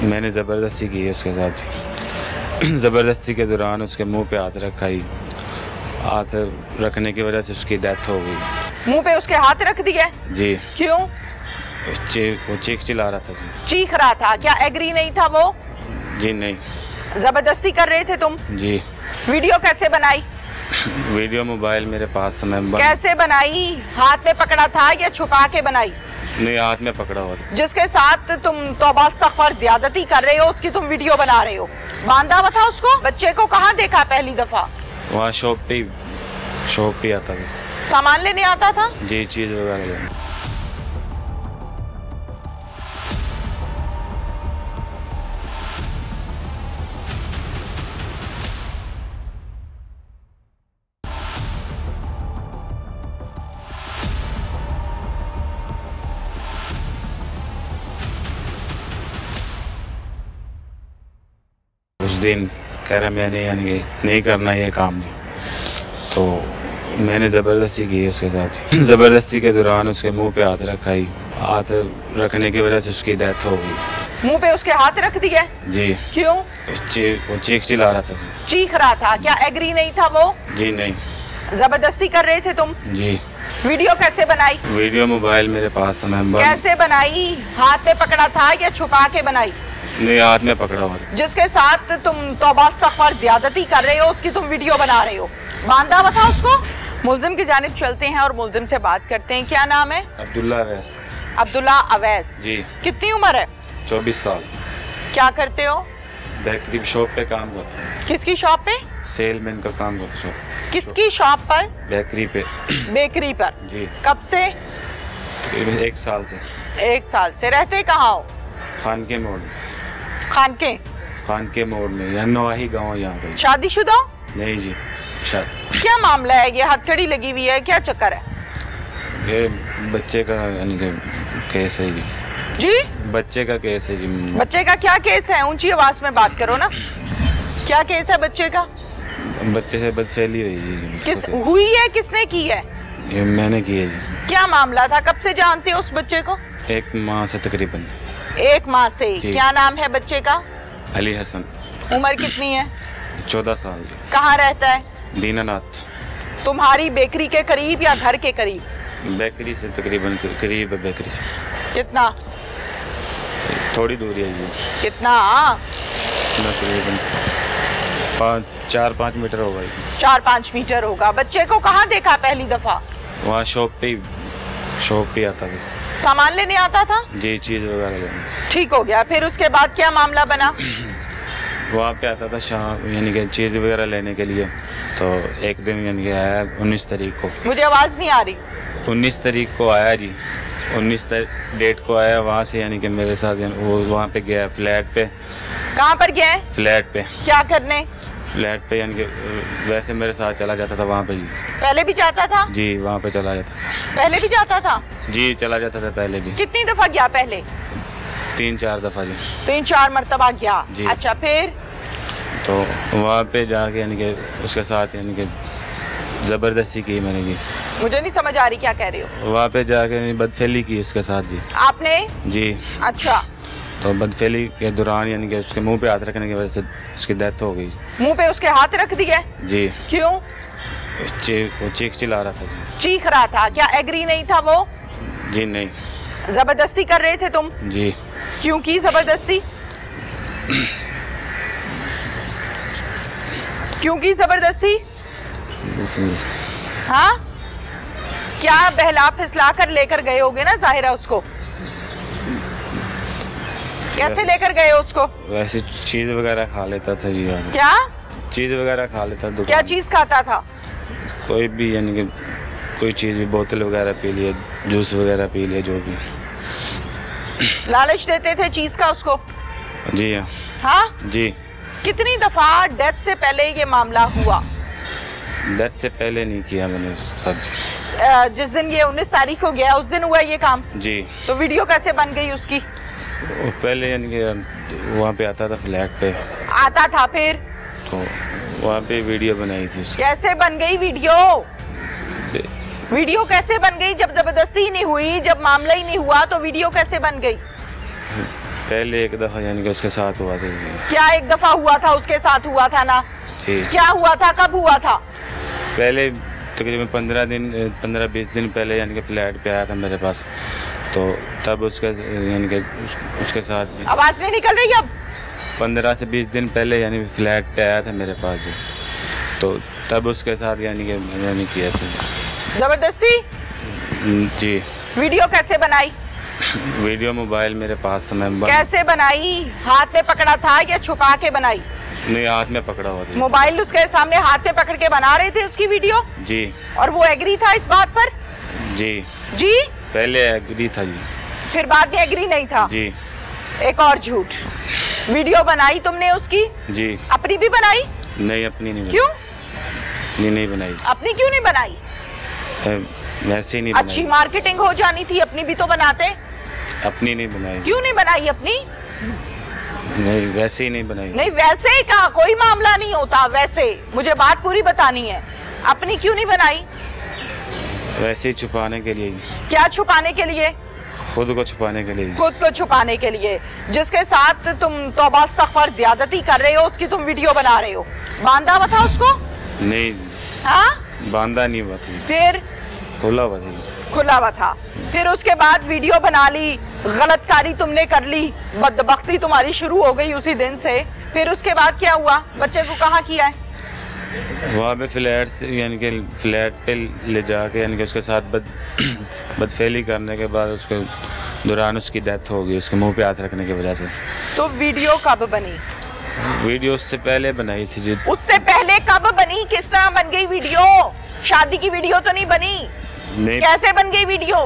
मैंने ज़बरदस्ती की उसके साथ। ज़बरदस्ती के दौरान उसके मुंह पे हाथ रखा ही, हाथ रखने की वजह से उसकी डेथ हो गई। मुंह पे उसके हाथ रख दिया? जी। क्यों? वो चीख चिल्ला रहा था जी। चीख रहा था? क्या एग्री नहीं था वो? जी नहीं। जबरदस्ती कर रहे थे तुम? जी। वीडियो कैसे बनाई? वीडियो मोबाइल मेरे पास समय कैसे बनाई? हाथ में पकड़ा था या छुपा के बनाई? नहीं, हाथ में पकड़ा हुआ। जिसके साथ तुम तौबा इस्तग़फ़ार ज्यादती कर रहे हो उसकी तुम वीडियो बना रहे हो, बांधा हुआ था उसको? बच्चे को कहाँ देखा पहली दफा? वहाँ शॉप पे आता था। सामान लेने आता था? जी, चीज वगैरह लेने। उस दिन कह रहा मैंने यानी कि नहीं करना ये काम नहीं, तो मैंने ज़बरदस्ती की उसके साथ। ज़बरदस्ती के दौरान उसके मुंह पे हाथ रखा ही, हाथ रखने की वजह से उसकी डेथ हो गई। मुंह पे उसके हाथ रख दिए? जी। क्यों? वो चीख चिल्ला रहा था। चीख रहा था? क्या एग्री नहीं था वो? जी नहीं। जबरदस्ती कर रहे थे तुम? जी। वीडियो कैसे बनाई? वीडियो मोबाइल मेरे पास था। कैसे बनाई? हाथ में पकड़ा था या छुपा के बनाई? नहीं, हाथ में पकड़ा हुआ था। जिसके साथ तुम तौबा इस्तग़फ़ार ज्यादती कर रहे हो उसकी तुम वीडियो बना रहे हो, बांधा हुआ था उसको? मुल्जिम की जानिब चलते हैं और मुल्जिम से बात करते हैं। क्या नाम है? अब्दुल्ला अवैस। अब्दुल्ला अवैस जी। कितनी उम्र है? 24 साल। क्या करते हो? बेकरी शॉप पे काम करता हूँ। किसकी शॉप पे? सेलमैन का काम करता हूँ। किसकी शॉप पर? बेकरी पे। बेकरी पर जी। कब से? तकरीबन 1 साल से। 1 साल से। रहते कहाँ हो? खानके मोड़ में। खानके मोड़ में, यहाँ नवाही गाँव यहाँ पे। शादीशुदा? नहीं जी, शादी। क्या मामला है? ये हथकड़ी लगी हुई है, क्या चक्कर है? ये बच्चे का यानी कि केस है जी। जी? बच्चे का केस है जी। बच्चे का क्या केस है? ऊंची आवाज में बात करो ना। क्या केस है बच्चे का? बच्चे से बदफेली हुई जी। किस हुई है? किसने की है? ये मैंने की है जी। क्या मामला था? कब से जानते हो उस बच्चे को? 1 माह से तकरीबन। 1 माह से। क्या नाम है बच्चे का? अली हसन। उम्र कितनी है? 14 साल जी। कहाँ रहता है? दीनानाथ। तुम्हारी बेकरी के करीब या घर के करीब? बेकरी से तकरीबन करीब है। बेकरी से कितना? थोड़ी दूरी है जी। कितना? तकरीबन 4-5 मीटर होगा। 4-5 मीटर होगा। बच्चे को कहाँ देखा पहली दफा? वहाँ शॉप पे आता था। सामान लेने आता था जी, चीज वगैरह लेने। ठीक हो गया। फिर उसके बाद क्या मामला बना? वहाँ पे आता था शाम, यानी कि चीज वगैरह लेने के लिए। तो एक दिन यानी कि आया 19 तारीख को। मुझे आवाज नहीं आ रही। 19 तारीख को आया जी। 19 डेट को आया। वहाँ से यानी कि मेरे साथ वो वहाँ पे गया फ्लैट पे। कहाँ पर गया है? फ्लैट पे। क्या करने? फ्लैट पे यानी कि वैसे मेरे साथ चला जाता था वहाँ पे जी। पहले भी जाता था? जी, वहाँ पे चला जाता था। पहले भी जाता था? जी, चला जाता था पहले भी। कितनी दफा गया पहले? 3-4 दफा जी। 3-4 मरतबा गया जी। अच्छा, फिर? तो वहाँ पे जाके यानी कि उसके साथ यानी कि जबरदस्ती की मैंने जी। मुझे नहीं समझ आ रही क्या कह रही हो। वहाँ पे जाके बदफेली की उसके साथ जी। आपने? जी। अच्छा। तो बदफेली के दौरान यानी कि उसके मुंह पे हाथ रखने की वजह से उसकी डेथ हो गई। मुंह पे उसके हाथ रख दिए? जी। क्यों? वो चीख चिल्ला रहा था जी। चीख रहा था? क्या एग्री नहीं था वो? जी नहीं। जबरदस्ती कर रहे थे तुम? जी। क्यों की जबरदस्ती? क्यों की जबरदस्ती? हाँ, क्या बहला फिसला कर लेकर गए होगे ना जाहिरा उसको? कैसे लेकर गए उसको? वैसे चीज वगैरह खा लेता था जी। क्या चीज वगैरह खा लेता था? क्या चीज खाता था? कोई भी यानी कि कोई चीज भी, बोतल वगैरह पी लिया, जूस वगैरह पी लिया, जो भी। लालच देते थे चीज का उसको? जी हाँ। हाँ जी। कितनी दफा डेथ से पहले ये मामला हुआ? डेथ से पहले नहीं किया मैंने सच। जिस दिन ये 19 तारीख को गया उस दिन हुआ ये काम? जी। तो वीडियो कैसे बन गई उसकी? पहले यानी कि वहाँ पे आता था फ्लैट पे। आता था फिर? तो वहाँ पे वीडियो बनाई थी उसकी। कैसे बन गई वीडियो? वीडियो कैसे बन गई? जब जबरदस्ती ही नहीं हुई, जब मामला ही नहीं हुआ, तो वीडियो कैसे बन गई? पहले एक दफा यानी कि उसके साथ हुआ था। क्या एक दफा हुआ था? उसके साथ हुआ था ना? क्या हुआ था? कब हुआ था? पहले तकरीबन 15-20 दिन पहले यानी कि फ्लैट पे आया था मेरे पास। तो तब उसका यानी कि उसके साथ। आवाज नहीं निकल रही अब? 15 से 20 दिन पहले यानी फ्लैट पे आया था मेरे पास जी। तो तब उसके साथ यानी कि मैंने किया था। जबरदस्ती? जी। वीडियो कैसे बनाई? वीडियो मोबाइल मेरे पास था। कैसे बनाई? हाथ में पकड़ा था या छुपा के बनाई? नहीं, हाथ में पकड़ा हुआ था। मोबाइल उसके सामने हाथ में पकड़ के बना रहे थे उसकी वीडियो? जी। और वो एग्री था इस बात पर? जी। जी? पहले एग्री था जी। फिर बाद में एग्री नहीं था? जी। एक और झूठ। वीडियो बनाई तुमने उसकी? जी। अपनी भी बनाई? नहीं, अपनी नहीं। क्यों? नहीं बनाई। अपनी क्यों नहीं बनाई? वैसे ही नहीं अच्छी मार्केटिंग हो जानी थी, अपनी भी तो बनाते। अपनी नहीं बनाई। क्यों नहीं बनाई अपनी? नहीं, वैसे ही नहीं बनाई। नहीं, वैसे ही कहा, कोई मामला नहीं होता वैसे। मुझे बात पूरी बतानी है। अपनी क्यों नहीं बनाई? वैसे ही छुपाने के लिए। क्या छुपाने के लिए? खुद को छुपाने के लिए। खुद को छुपाने के लिए। जिसके साथ तुम तौबा इस्तग़फ़ार ज्यादती कर रहे हो उसकी तुम वीडियो बना रहे हो, बांधा हुआ था उसको? नहीं। हाँ, बांधा नहीं हुआ था। फिर खुला हुआ था। खुला हुआ था। फिर उसके बाद वीडियो बना ली, गलतकारी तुमने कर ली, बदबख्ती तुम्हारी शुरू हो गई उसी दिन से। फिर उसके बाद क्या हुआ? बच्चे को कहाँ किया है? वहाँ पे फ्लैट से यानी कि फ्लैट पे ले जाके यानी कि उसके साथ बदफेली करने के बाद उसके दौरान उसकी डेथ हो गई, उसके मुंह पे हाथ रखने की वजह से। तो वीडियो कब बनी? वीडियो उससे पहले बनाई थी जी। उससे पहले कब बनी? किस तरह बन गई वीडियो? शादी की वीडियो तो नहीं बनी? नहीं। कैसे बन गई वीडियो?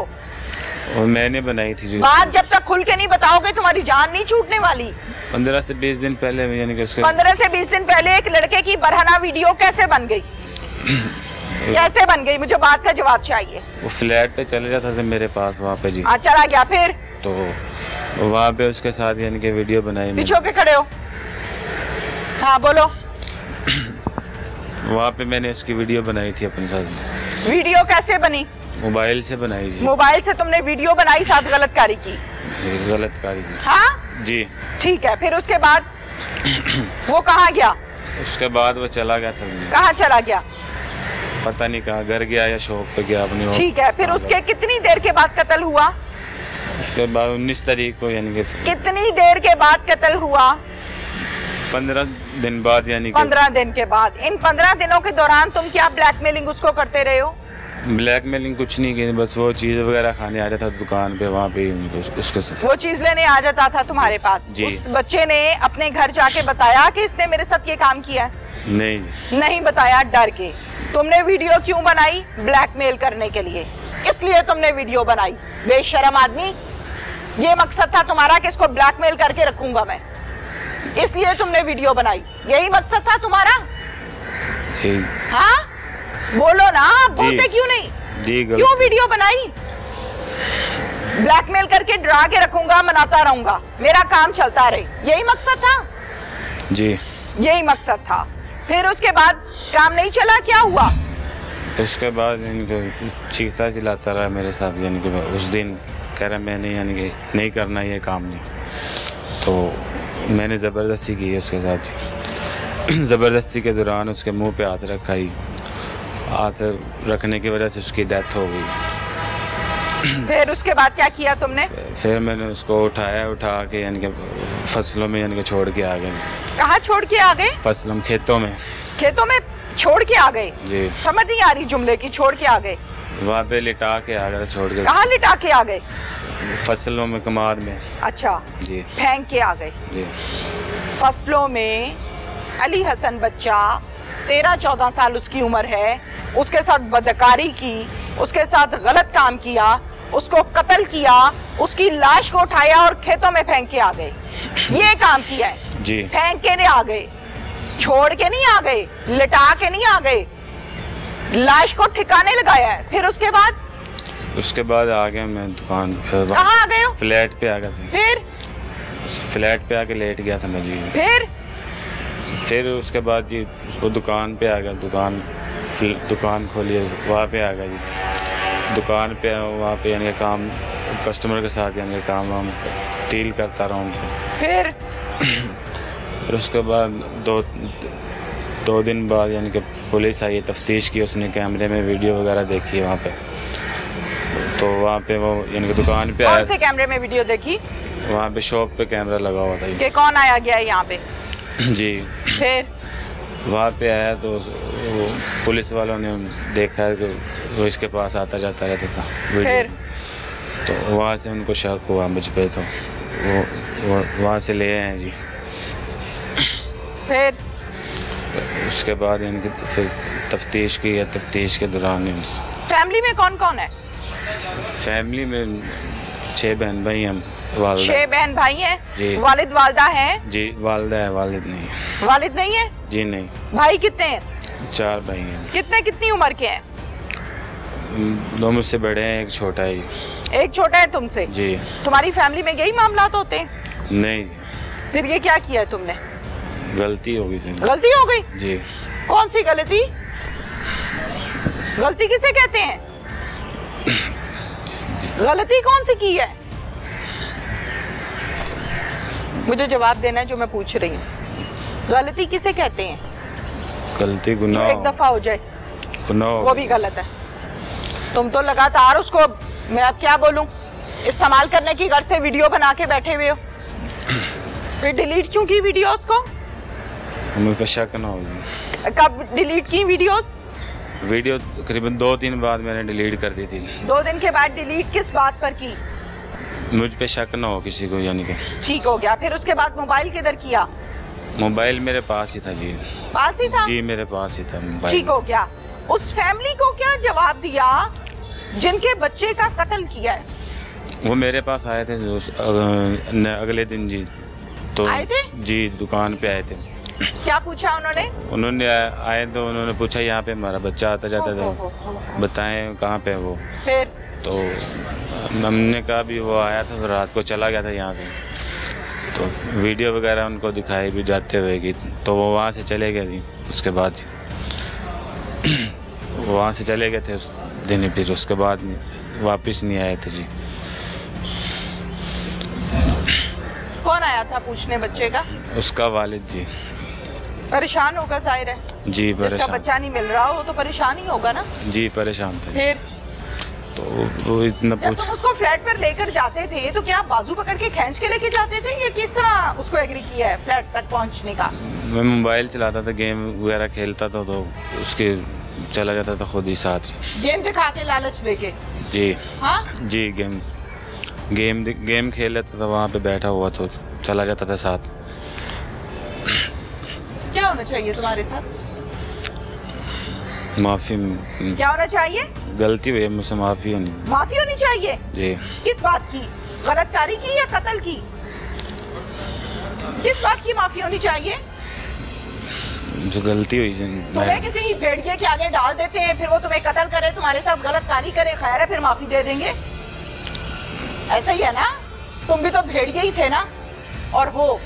और मैंने बनाई थी जी। बात जब तक खुल के नहीं बताओगे तुम्हारी जान नहीं छूटने वाली। 15 से 20 दिन पहले यानी कि उसके 15 से 20 दिन पहले एक लड़के की बरहना वीडियो कैसे बन गई? कैसे बन गई? मुझे बात का जवाब चाहिए। वो फ्लैट पे चले जाता था मेरे पास वहाँ पे जी। चला गया फिर? तो वहाँ पे उसके साथ यानी कि वीडियो बनाई। पीछे होके खड़े हो। हाँ बोलो। वहाँ पे मैंने उसकी वीडियो बनाई थी अपने साथ। वीडियो कैसे बनी? मोबाइल से बनाई जी। मोबाइल से तुमने वीडियो बनाई, साथ गलतकारी की? गलतकारी की। हाँ जी ठीक है। फिर उसके बाद वो कहाँ गया? उसके बाद वो चला गया था। कहाँ चला गया? पता नहीं कहाँ, घर गया या शॉप पे गया अपनी। ठीक है। फिर उसके कितनी देर के बाद कत्ल हुआ? उसके बाद 19 तारीख को यानी कि कितनी देर के बाद कत्ल हुआ? 15 दिन बाद यानी कि 15 दिन के बाद। इन 15 दिनों के दौरान तुम क्या ब्लैकमेलिंग उसको करते रहे हो? ब्लैकमेलिंग कुछ नहीं की, बस वो चीज़ वगैरह खाने आ जाता दुकान पे, वहाँ पे उसके वो चीज़ लेने आ जाता था तुम्हारे पास जी। उस बच्चे ने अपने घर जाके बताया कि इसने मेरे साथ ये काम किया? नहीं जी। नहीं बताया, डर के। तुमने वीडियो क्यों बनाई? ब्लैकमेल करने के लिए। इसलिए तुमने वीडियो बनाई, बेशरम आदमी। ये मकसद था तुम्हारा कि इसको ब्लैकमेल करके रखूंगा मैं, इसलिए तुमने वीडियो बनाई। यही मकसद था तुम्हारा? हाँ बोलो ना, बोलते क्यों नहीं? जी क्यों वीडियो बनाई? ब्लैकमेल करके डरा के रखूंगा, मनाता रहूंगा, मेरा काम चलता रहे, यही मकसद था? जी यही मकसद था। फिर उसके बाद काम नहीं चला, क्या हुआ? उसके बाद इनको चीखता चिल्लाता रहा मेरे साथ, यानी कि उस दिन कह रहा मैंने यानी कि नहीं करना ये काम नहीं, तो मैंने ज़बरदस्ती की उसके साथ। ज़बरदस्ती के दौरान उसके मुंह पे हाथ रखा ही, हाथ रखने की वजह से उसकी डेथ हो गई। फिर उसके बाद क्या किया तुमने? फिर मैंने उसको उठा के यानी कि फसलों में यानी कि छोड़ के आ गए। कहाँ छोड़ के आ गए? फसलों में, खेतों में। खेतों में छोड़ के आ गए? जी। समझ नहीं आ रही जुमले की, छोड़ के आ गए? वहाँ पे लिटा के आ गए, छोड़ के। कहाँ लिटा के आ गए? फसलों में, कमाद में। अच्छा जी। फेंक के आ गए जी। फसलों में। अली हसन बच्चा 13-14 साल उसकी उम्र है, उसके साथ बदकारी की, उसके साथ गलत काम किया, उसको कत्ल किया, उसकी लाश को उठाया और खेतों में फेंक के आ गए। ये काम किया है जी। फेंक के नहीं आ गए, छोड़ के नहीं आ गए, लिटा के नहीं आ गए, लाश को ठिकाने लगाया है। फिर उसके बाद आ गया मैं दुकान। कहाँ आ गए हो? फ्लैट पे आ गया था। फिर फ्लैट पे आके लेट गया था मैं जी। फिर उसके बाद जी वो दुकान पे आ गया, दुकान खोली, वहाँ पे आ गया जी। दुकान पे वहाँ पे यानी काम कस्टमर के साथ यानी काम वाम डील करता रहा उनको। फिर उसके बाद दो दिन बाद यानी कि पुलिस आई, तफ्तीश की, उसने कैमरे में वीडियो वगैरह देखी है वहाँ पे। तो वहाँ पे वो यानी कि दुकान पे आया। कौन से कैमरे में वीडियो देखी? वहाँ पे शॉप पे कैमरा लगा हुआ था कि कौन आया गया है यहाँ पे? जी। फिर वहाँ पे आया तो पुलिस वालों ने देखा कि वो इसके पास आता जाता रहता था वीडियो, तो वहाँ से उनको शक हुआ मुझ पे, तो वो वहाँ से ले आए जी। फिर उसके बाद यानी कि फिर तफ्तीश की है, तफ्तीश के दौरान। फैमिली में कौन कौन है? फैमिली में 6 बहन भाई हैं। 6 बहन भाई हैं जी। वालिद वालदा हैं? जी वालदा है, वालिद नहीं है। वालिद नहीं है जी? नहीं। भाई कितने हैं? 4 भाई हैं। कितनी उम्र के हैं? 2 मुझसे बड़े हैं, एक छोटा है जी। एक छोटा है तुमसे जी। तुम्हारी फैमिली में यही मामला होते हैं? नहीं जी। फिर ये क्या किया तुमने? गलती हो गई। गलती हो गई जी। कौन सी गलती? गलती किसे कहते हैं? गलती कौन सी की है? मुझे जवाब देना है जो मैं पूछ रही हूँ। गलती किसे कहते हैं? गलती गुनाह एक दफा हो जाए गुनाह वो भी गलत है। तुम तो लगातार उसको, मैं अब क्या बोलूं, इस्तेमाल करने की घर से वीडियो बना के बैठे हुए हो। फिर डिलीट क्यों की वीडियोस को? मुझे पे शक ना हो। कब डिलीट की वीडियोस? वीडियो तकरीबन 2 दिन बाद मैंने डिलीट कर दी थी। 2 दिन के बाद डिलीट किस बात पर की? मुझ पे शक ना हो किसी को, यानी कि ठीक हो गया। फिर उसके बाद मोबाइल किधर किया? मोबाइल मेरे पास ही था जी। पास ही था? जी मेरे पास ही था मोबाइल। ठीक हो गया। उस फैमिली को क्या जवाब दिया जिनके बच्चे का कत्ल किया है? वो मेरे पास आए थे अगले दिन जी। तो आए थे? जी दुकान पे आए थे। क्या पूछा उन्होंने? उन्होंने आए तो उन्होंने पूछा यहाँ पे हमारा बच्चा आता जाता था, बताएं कहाँ पे वो। फिर तो हमने कहा भी वो आया था, रात को चला गया था यहाँ से। तो वीडियो वगैरह उनको दिखाई भी जाते हुए कि तो वो वहाँ से चले गए थी। उसके बाद वो वहाँ से चले गए थे उस दिन, फिर उसके बाद वापस नहीं आए थे जी। कौन आया था पूछने बच्चे का? उसका वालिद जी। परेशान होगा जाहिर है जी। परेशान, जिसका बच्चा नहीं मिल रहा वो तो परेशान ही होगा ना जी। परेशान थे। फिर तो वो इतना जब तुम उसको फ्लैट पर लेकर जाते थे तो क्या बाजू पकड़ के खींच के लेके जाते थे या किस तरह उसको एग्री किया है फ्लैट तक पहुंचने का? मैं मोबाइल चलाता था, गेम वगैरह खेलता था, तो उसके चला जाता था खुद ही साथ। गेम दिखा के लालच देके? जी हाँ जी। गेम खेल लेता था, वहाँ पे बैठा हुआ तो चला जाता था साथ। क्या होना चाहिए तुम्हारे साथ? माफी। क्या होना चाहिए? गलती हुई है मुझसे, माफी होनी चाहिए जी। किस बात की? गलतकारी की या कत्ल की? किस बात की माफी होनी चाहिए? जो गलती हुई तुम्हें किसी भेड़िए के आगे डाल देते हैं, फिर वो तुम्हें कत्ल करे, तुम्हारे साथ गलतकारी करे, खैर है फिर माफी दे देंगे, ऐसा ही है ना? तुम भी तो भेड़िए ही थे ना? और वो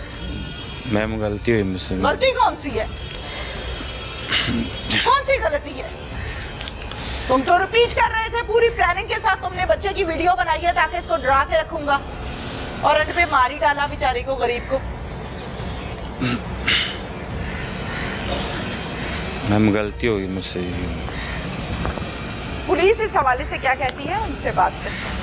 मैम गलती हुई मुझसे। गलती कौन सी है? कौन सी गलती है? तुम तो रिपीट कर रहे थे पूरी प्लानिंग के साथ। तुमने बच्चे की वीडियो बनाई है ताकि इसको डरा के रखूंगा, और अंत पे मार ही डाला बेचारे को, गरीब को। मैम गलती होगी मुझसे। पुलिस इस हवाले से क्या कहती है, उनसे बात करते हैं।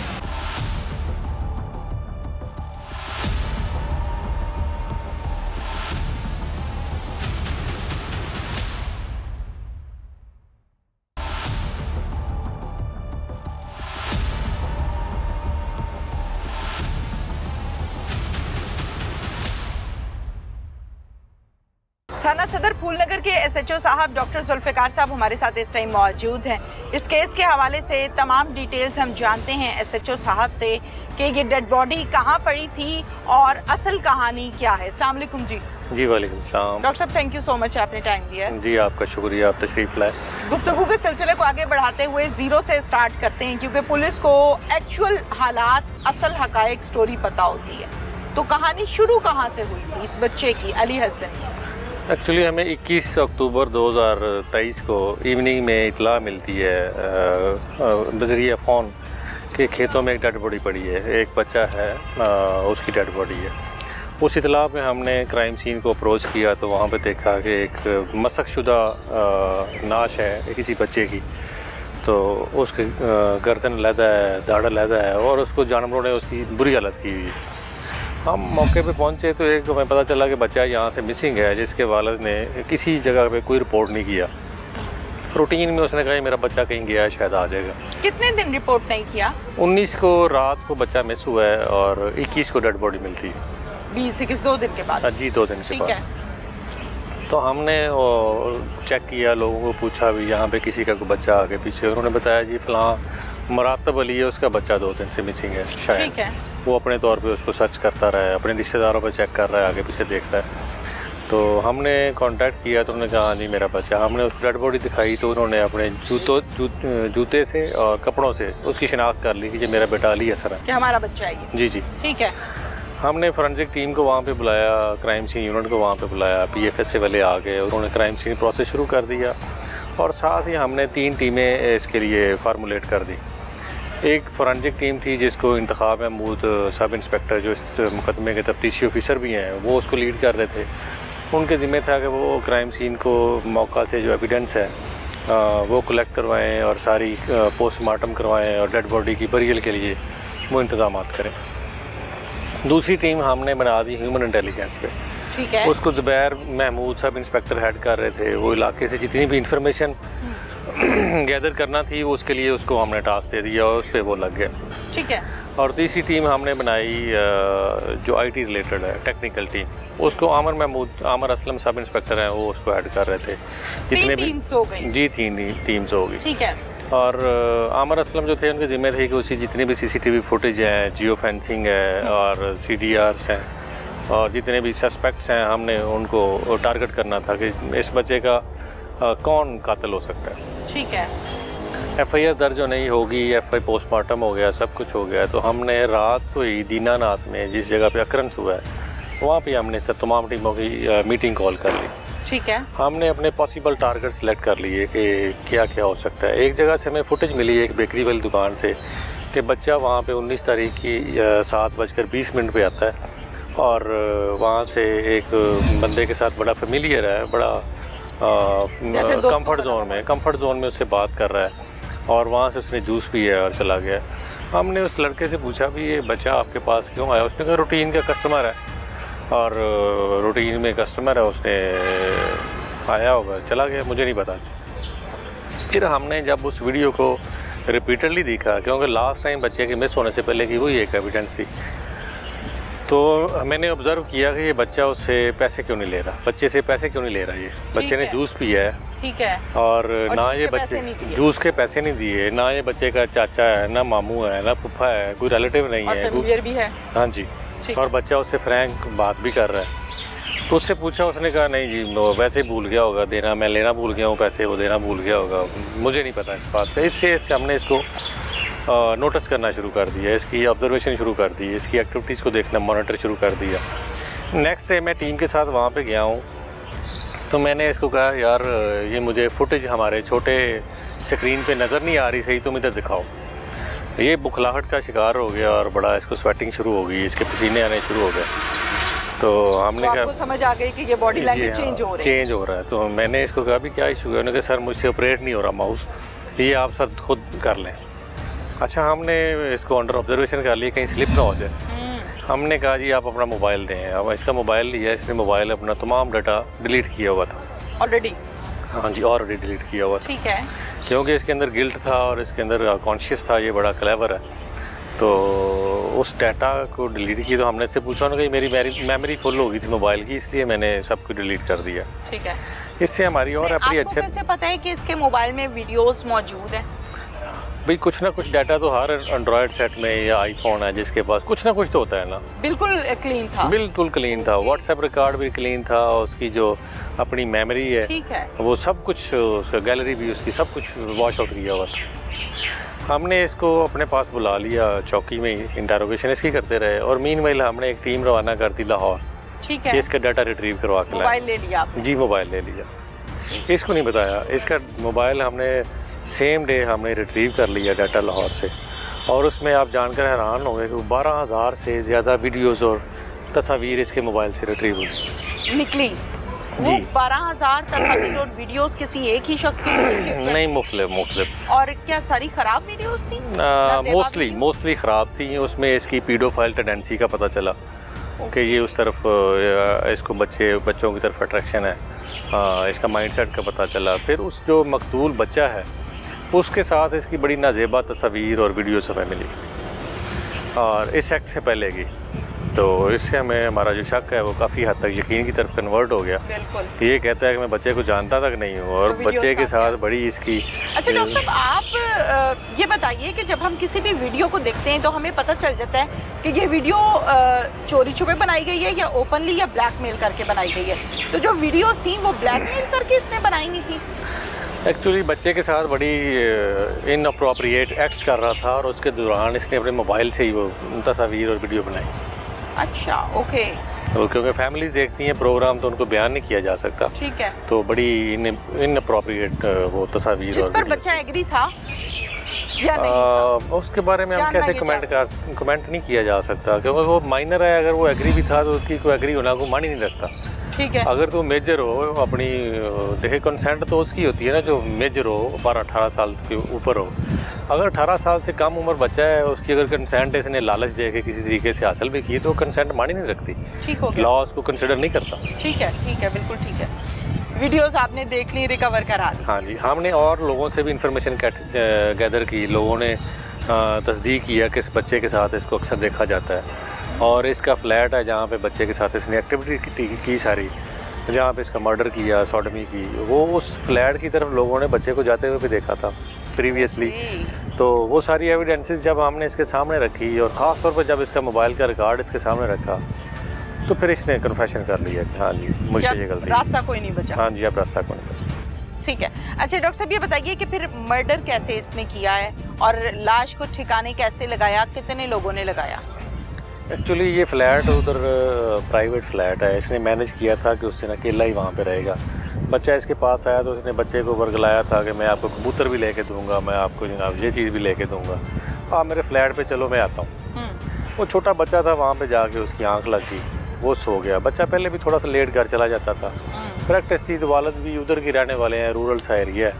थाना सदर फूलनगर के एसएचओ साहब डॉक्टर जुल्फिकार साहब हमारे साथ इस टाइम मौजूद हैं। इस केस के हवाले से तमाम डिटेल्स हम जानते हैं एसएचओ साहब से कि ये डेड बॉडी कहाँ पड़ी थी और असल कहानी क्या है। अस्सलाम वालेकुम जी। जी वालेकुम सलाम। डॉक्टर साहब थैंक यू सो मच, आपने टाइम दिया। जी आपका शुक्रिया, आप तशरीफ लाए। गुफ्तगू के सिलसिले को आगे बढ़ाते हुए जीरो से स्टार्ट करते हैं, क्योंकि पुलिस को एक्चुअल हालात, असल हकायक, स्टोरी पता होती है। तो कहानी शुरू कहाँ से हुई थी इस बच्चे की, अली हसन की? एक्चुअली हमें 21 अक्टूबर 2023 को इवनिंग में इतला मिलती है बजरिया फ़ोन के खेतों में एक डेड बॉडी पड़ी है, एक बच्चा है, उसकी डेड बॉडी है। उस इतला पे हमने क्राइम सीन को अप्रोच किया तो वहाँ पे देखा कि एक मसकशुदा नाश है किसी बच्चे की, तो उसके गर्दन लहदा है, दाढ़ा लहदा है और उसको जानवरों ने उसकी बुरी हालत की हुई। हम मौके पे पहुंचे तो एक हमें पता चला कि बच्चा यहाँ से मिसिंग है, जिसके वालिद ने किसी जगह पे कोई रिपोर्ट नहीं किया। रूटीन में उसने कहा मेरा बच्चा कहीं गया है, शायद आ जाएगा। कितने दिन रिपोर्ट नहीं किया? 19 को रात को बच्चा मिस हुआ है और 21 को डेड बॉडी मिलती है। 20-21 2 दिन के बाद? जी 2 दिन के बाद। तो हमने चेक किया, लोगों को पूछा भी यहाँ पे किसी का कोई बच्चा आगे पीछे, उन्होंने बताया जी फलां मुरातब अली है, उसका बच्चा 2 दिन से मिसिंग है शायद। ठीक है। वो अपने तौर पे उसको सर्च करता रहा है, अपने रिश्तेदारों पे चेक कर रहा है, आगे पीछे देखता है। तो हमने कांटेक्ट किया तो उन्होंने कहा हाँ जी मेरा बच्चा। हमने उसको डेड बॉडी दिखाई तो उन्होंने अपने जूते से और कपड़ों से उसकी शिनाख्त कर ली कि ये मेरा बेटा अली हसन है, कि हमारा बच्चा है ये। जी जी ठीक है। हमने फोरेंसिक टीम को वहाँ पे बुलाया, क्राइम सीन यूनिट को वहाँ पे बुलाया, PFS वाले आ गए, उन्होंने क्राइम सीन प्रोसेस शुरू कर दिया और साथ ही हमने 3 टीमें इसके लिए फार्मूलेट कर दी। एक फॉरेंसिक टीम थी जिसको इंतखाब महमूद सब इंस्पेक्टर जो इस मुकदमे के तफ्तीशी ऑफिसर भी हैं वो उसको लीड कर रहे थे। उनके ज़िम्मे था कि वो क्राइम सीन को मौका से जो एविडेंस है वो कलेक्ट करवाएं और सारी पोस्टमार्टम करवाएं और डेड बॉडी की बरियल के लिए वो इंतज़ाम करें। दूसरी टीम हमने बना दी ह्यूमन इंटेलिजेंस पे, ठीक है। उसको Zubair Mahmood sub inspector head कर रहे थे। वो इलाके से जितनी भी इंफॉर्मेशन गैदर करना थी वो उसके लिए उसको हमने टास्क दे दिया और उस पर वो लग गया, ठीक है। और तीसरी टीम हमने बनाई जो आईटी रिलेटेड है, टेक्निकल टीम, उसको आमर असलम सब इंस्पेक्टर हैं वो उसको ऐड कर रहे थे। जितने भी टीम्स हो गई जी 3 टीम्स हो गई, ठीक है। और आमर असलम जो थे उनके ज़िम्मे थे कि उसी जितनी भी सीसीटीवी फुटेज है, जियो फेंसिंग है और CDRs हैं और जितने भी सस्पेक्ट्स हैं हमने उनको टारगेट करना था कि इस बच्चे का कौन कातिल हो सकता है। ठीक है। FIR दर्ज हो नहीं होगी, FI पोस्टमार्टम हो गया, सब कुछ हो गया। तो हमने रात को ही दीनानाथ में जिस जगह पे अक्रंस हुआ है वहाँ पे हमने सब तमाम टीमों की मीटिंग कॉल कर ली, ठीक है। हमने अपने पॉसिबल टारगेट सेलेक्ट कर लिए कि क्या क्या हो सकता है। एक जगह से हमें फुटेज मिली एक बेकरी वाली दुकान से कि बच्चा वहाँ पे 19 तारीख की 7:20 पे आता है और वहाँ से एक बंदे के साथ बड़ा फेमिलियर है, बड़ा कंफर्ट जोन में उससे बात कर रहा है और वहाँ से उसने जूस पिया और चला गया। हमने उस लड़के से पूछा भी ये बच्चा आपके पास क्यों आया? उसने कहा रूटीन का कस्टमर है और रूटीन में कस्टमर है, उसने आया होगा चला गया, मुझे नहीं पता। फिर हमने जब उस वीडियो को रिपीटेडली देखा, क्योंकि लास्ट टाइम बच्चे के मिस होने से पहले की वही एक एविडेंस थी, तो मैंने ऑब्ज़र्व किया कि ये बच्चा उससे पैसे क्यों नहीं ले रहा, बच्चे से पैसे क्यों नहीं ले रहा। ये बच्चे ने जूस पिया है, ठीक है, और ना ये बच्चे जूस के पैसे नहीं दिए, ना ये बच्चे का चाचा है, ना मामू है, ना फूफा है, कोई रिलेटिव नहीं है, भी है। हाँ जी, और बच्चा उससे फ्रैंक बात भी कर रहा है। तो उससे पूछा, उसने कहा नहीं जी वैसे ही भूल गया होगा देना, मैं लेना भूल गया हूँ पैसे, वो देना भूल गया होगा, मुझे नहीं पता इस बात पे। इससे हमने इसको नोटिस करना शुरू कर दिया, इसकी ऑब्जर्वेशन शुरू कर दी, इसकी एक्टिविटीज़ को देखना मॉनिटर शुरू कर दिया। नेक्स्ट डे मैं टीम के साथ वहाँ पे गया हूँ, तो मैंने इसको कहा यार ये मुझे फुटेज हमारे छोटे स्क्रीन पे नज़र नहीं आ रही सही, तुम इधर दिखाओ। ये बुखलाहट का शिकार हो गया और बड़ा इसको स्वेटिंग शुरू हो गई, इसके पसीने आने शुरू हो गए। तो हमने कहा, आपको समझ आ गई कि ये बॉडी लैंग्वेज चेंज हो रहा है। तो मैंने इसको कहा भी क्या इशू है? उन्होंने कहा सर मुझसे ऑपरेट नहीं हो रहा माउस, ये आप सर खुद कर लें। अच्छा, हमने इसको अंडर ऑब्जर्वेशन कर लिया कहीं स्लिप ना हो जाए। हमने कहा जी आप अपना मोबाइल दें। अब इसका मोबाइल लिया, इसने मोबाइल अपना तमाम डाटा डिलीट किया हुआ था ऑलरेडी। हाँ जी, ऑलरेडी डिलीट किया हुआ था, ठीक है, क्योंकि इसके अंदर गिल्ट था और इसके अंदर कॉन्शियस था, ये बड़ा क्लेवर है। तो उस डाटा को डिलीट किया। तो हमने इससे पूछा, उन्होंने कहा मेरी मेमोरी फुल हो गई थी मोबाइल की, इसलिए मैंने सब कुछ डिलीट कर दिया। ठीक है, इससे हमारी और अपनी अच्छे। कैसे पता है कि इसके मोबाइल में वीडियोस मौजूद हैं? भाई कुछ ना कुछ डाटा तो हर एंड्रॉयड सेट में या आईफोन है जिसके पास कुछ ना कुछ तो होता है ना। बिल्कुल क्लीन था, बिल्कुल क्लीन था, व्हाट्सएप रिकॉर्ड भी क्लीन था, उसकी जो अपनी मेमोरी है, ठीक है, वो सब कुछ, गैलरी भी उसकी सब कुछ वॉश आउट किया हुआ था। हमने इसको अपने पास बुला लिया, चौकी में इंटरोगेशन इसकी करते रहे, और मीनवाइल हमने एक टीम रवाना कर दी लाहौर, ठीक है, इसका डाटा रिट्रीव करवा के मोबाइल ले लिया जी, मोबाइल ले लिया। इसको नहीं बताया, इसका मोबाइल हमने सेम डे हमने रिट्रीव कर लिया डाटा लाहौर से, और उसमें आप जानकर हैरान हो गए कि 12,000 से ज़्यादा वीडियोस और तस्वीर इसके मोबाइल से रिट्रीव हुई निकली जी। 12,000 तस्वीर और वीडियोस किसी एक ही शख्स की नहीं, मुख्तलिफ। और क्या सारी ख़राब वीडियोस थी? मोस्टली ख़राब थी। उसमें इसकी पीडोफाइल टेंडेंसी का पता चला कि ये उस तरफ इसको बच्चों की तरफ अट्रैक्शन है, इसका माइंडसेट का पता चला। फिर उस जो मकतूल बच्चा है उसके साथ इसकी बड़ी नाजेबा तस्वीर और वीडियोस हमें मिली, और इस एक्ट से पहले की। तो इससे हमें हमारा जो शक है वो काफ़ी हद तक यकीन की तरफ कन्वर्ट हो गया। बिल्कुल। ये कहता है कि मैं बच्चे को जानता तक नहीं हूँ, और तो बच्चे के साथ बड़ी इसकी। अच्छा डॉक्टर साहब, आप ये बताइए कि जब हम किसी भी वीडियो को देखते हैं तो हमें पता चल जाता है कि ये वीडियो चोरी छुपे बनाई गई है या ओपनली या ब्लैकमेल करके बनाई गई है। तो जो वीडियो थी वो ब्लैकमेल करके इसने बनाई नहीं थी? एक्चुअली बच्चे के साथ बड़ी इनअप्रोप्रिएट एक्ट्स कर रहा था, और उसके दौरान इसने अपने मोबाइल से ही वो तस्वीर और वीडियो बनाई। अच्छा, ओके। तो क्योंकि फैमिलीज देखती हैं प्रोग्राम, तो उनको बयान नहीं किया जा सकता, ठीक है, तो बड़ी इनअप्रोप्रिएट वो तस्वीर। जिस पर बच्चा एग्री था या नहीं? उसके बारे में हम कैसे कमेंट नहीं किया जा सकता, क्योंकि वो माइनर है। अगर वो एग्री भी था तो उसकी कोई एग्री होना को मान ही नहीं रखता। ठीक है। अगर तो मेजर हो अपनी, देखिए कंसेंट तो उसकी होती है ना जो मेजर हो, 12-18 साल के ऊपर हो। अगर 18 साल से कम उम्र बच्चा है, उसकी अगर कंसेंट इसने लालच दे के किसी तरीके से हासिल भी की तो कंसेंट मान ही नहीं रखती। ठीक हो गया। लॉ उसको कंसिडर नहीं करता। ठीक है, बिल्कुल ठीक है। वीडियोस आपने देख ली, रिकवर करा ली? हाँ जी, हमने और लोगों से भी इंफॉर्मेशन गैदर की। लोगों ने तस्दीक किया कि इस बच्चे के साथ इसको अक्सर देखा जाता है, और इसका फ्लैट है जहाँ पे बच्चे के साथ इसने एक्टिविटी की सारी, जहाँ पे इसका मर्डर किया, सॉडमी की, वो उस फ्लैट की तरफ लोगों ने बच्चे को जाते हुए भी देखा था प्रीवियसली। तो वो सारी एविडेंसेस जब हमने इसके सामने रखी, और ख़ास तौर पर जब इसका मोबाइल का रिकॉर्ड इसके सामने रखा, तो फिर इसने कन्फेशन कर लिया कि हाँ जी मुझसे ये गलती, रास्ता कोई नहीं बचा। हाँ जी, अब रास्ता कोई नहीं बचा। ठीक है। अच्छा डॉक्टर साहब, ये बताइए कि फिर मर्डर कैसे इसने किया है, और लाश को ठिकाने कैसे लगाया, कितने लोगों ने लगाया? एक्चुअली ये फ्लैट उधर प्राइवेट फ्लैट है, इसने मैनेज किया था कि उससे अकेला ही वहाँ पे रहेगा। बच्चा इसके पास आया तो इसने बच्चे को वर्गलाया था कि मैं आपको कबूतर भी लेके दूंगा, मैं आपको जनाब ये चीज़ भी लेके दूंगा, आप मेरे फ्लैट पे चलो, मैं आता हूँ। वो छोटा बच्चा था, वहाँ पे जाके उसकी आँख लग गई, वो सो गया। बच्चा पहले भी थोड़ा सा लेट घर चला जाता था, प्रैक्टिस थी, तो वालिद भी उधर के रहने वाले हैं, रूरल सा एरिया है,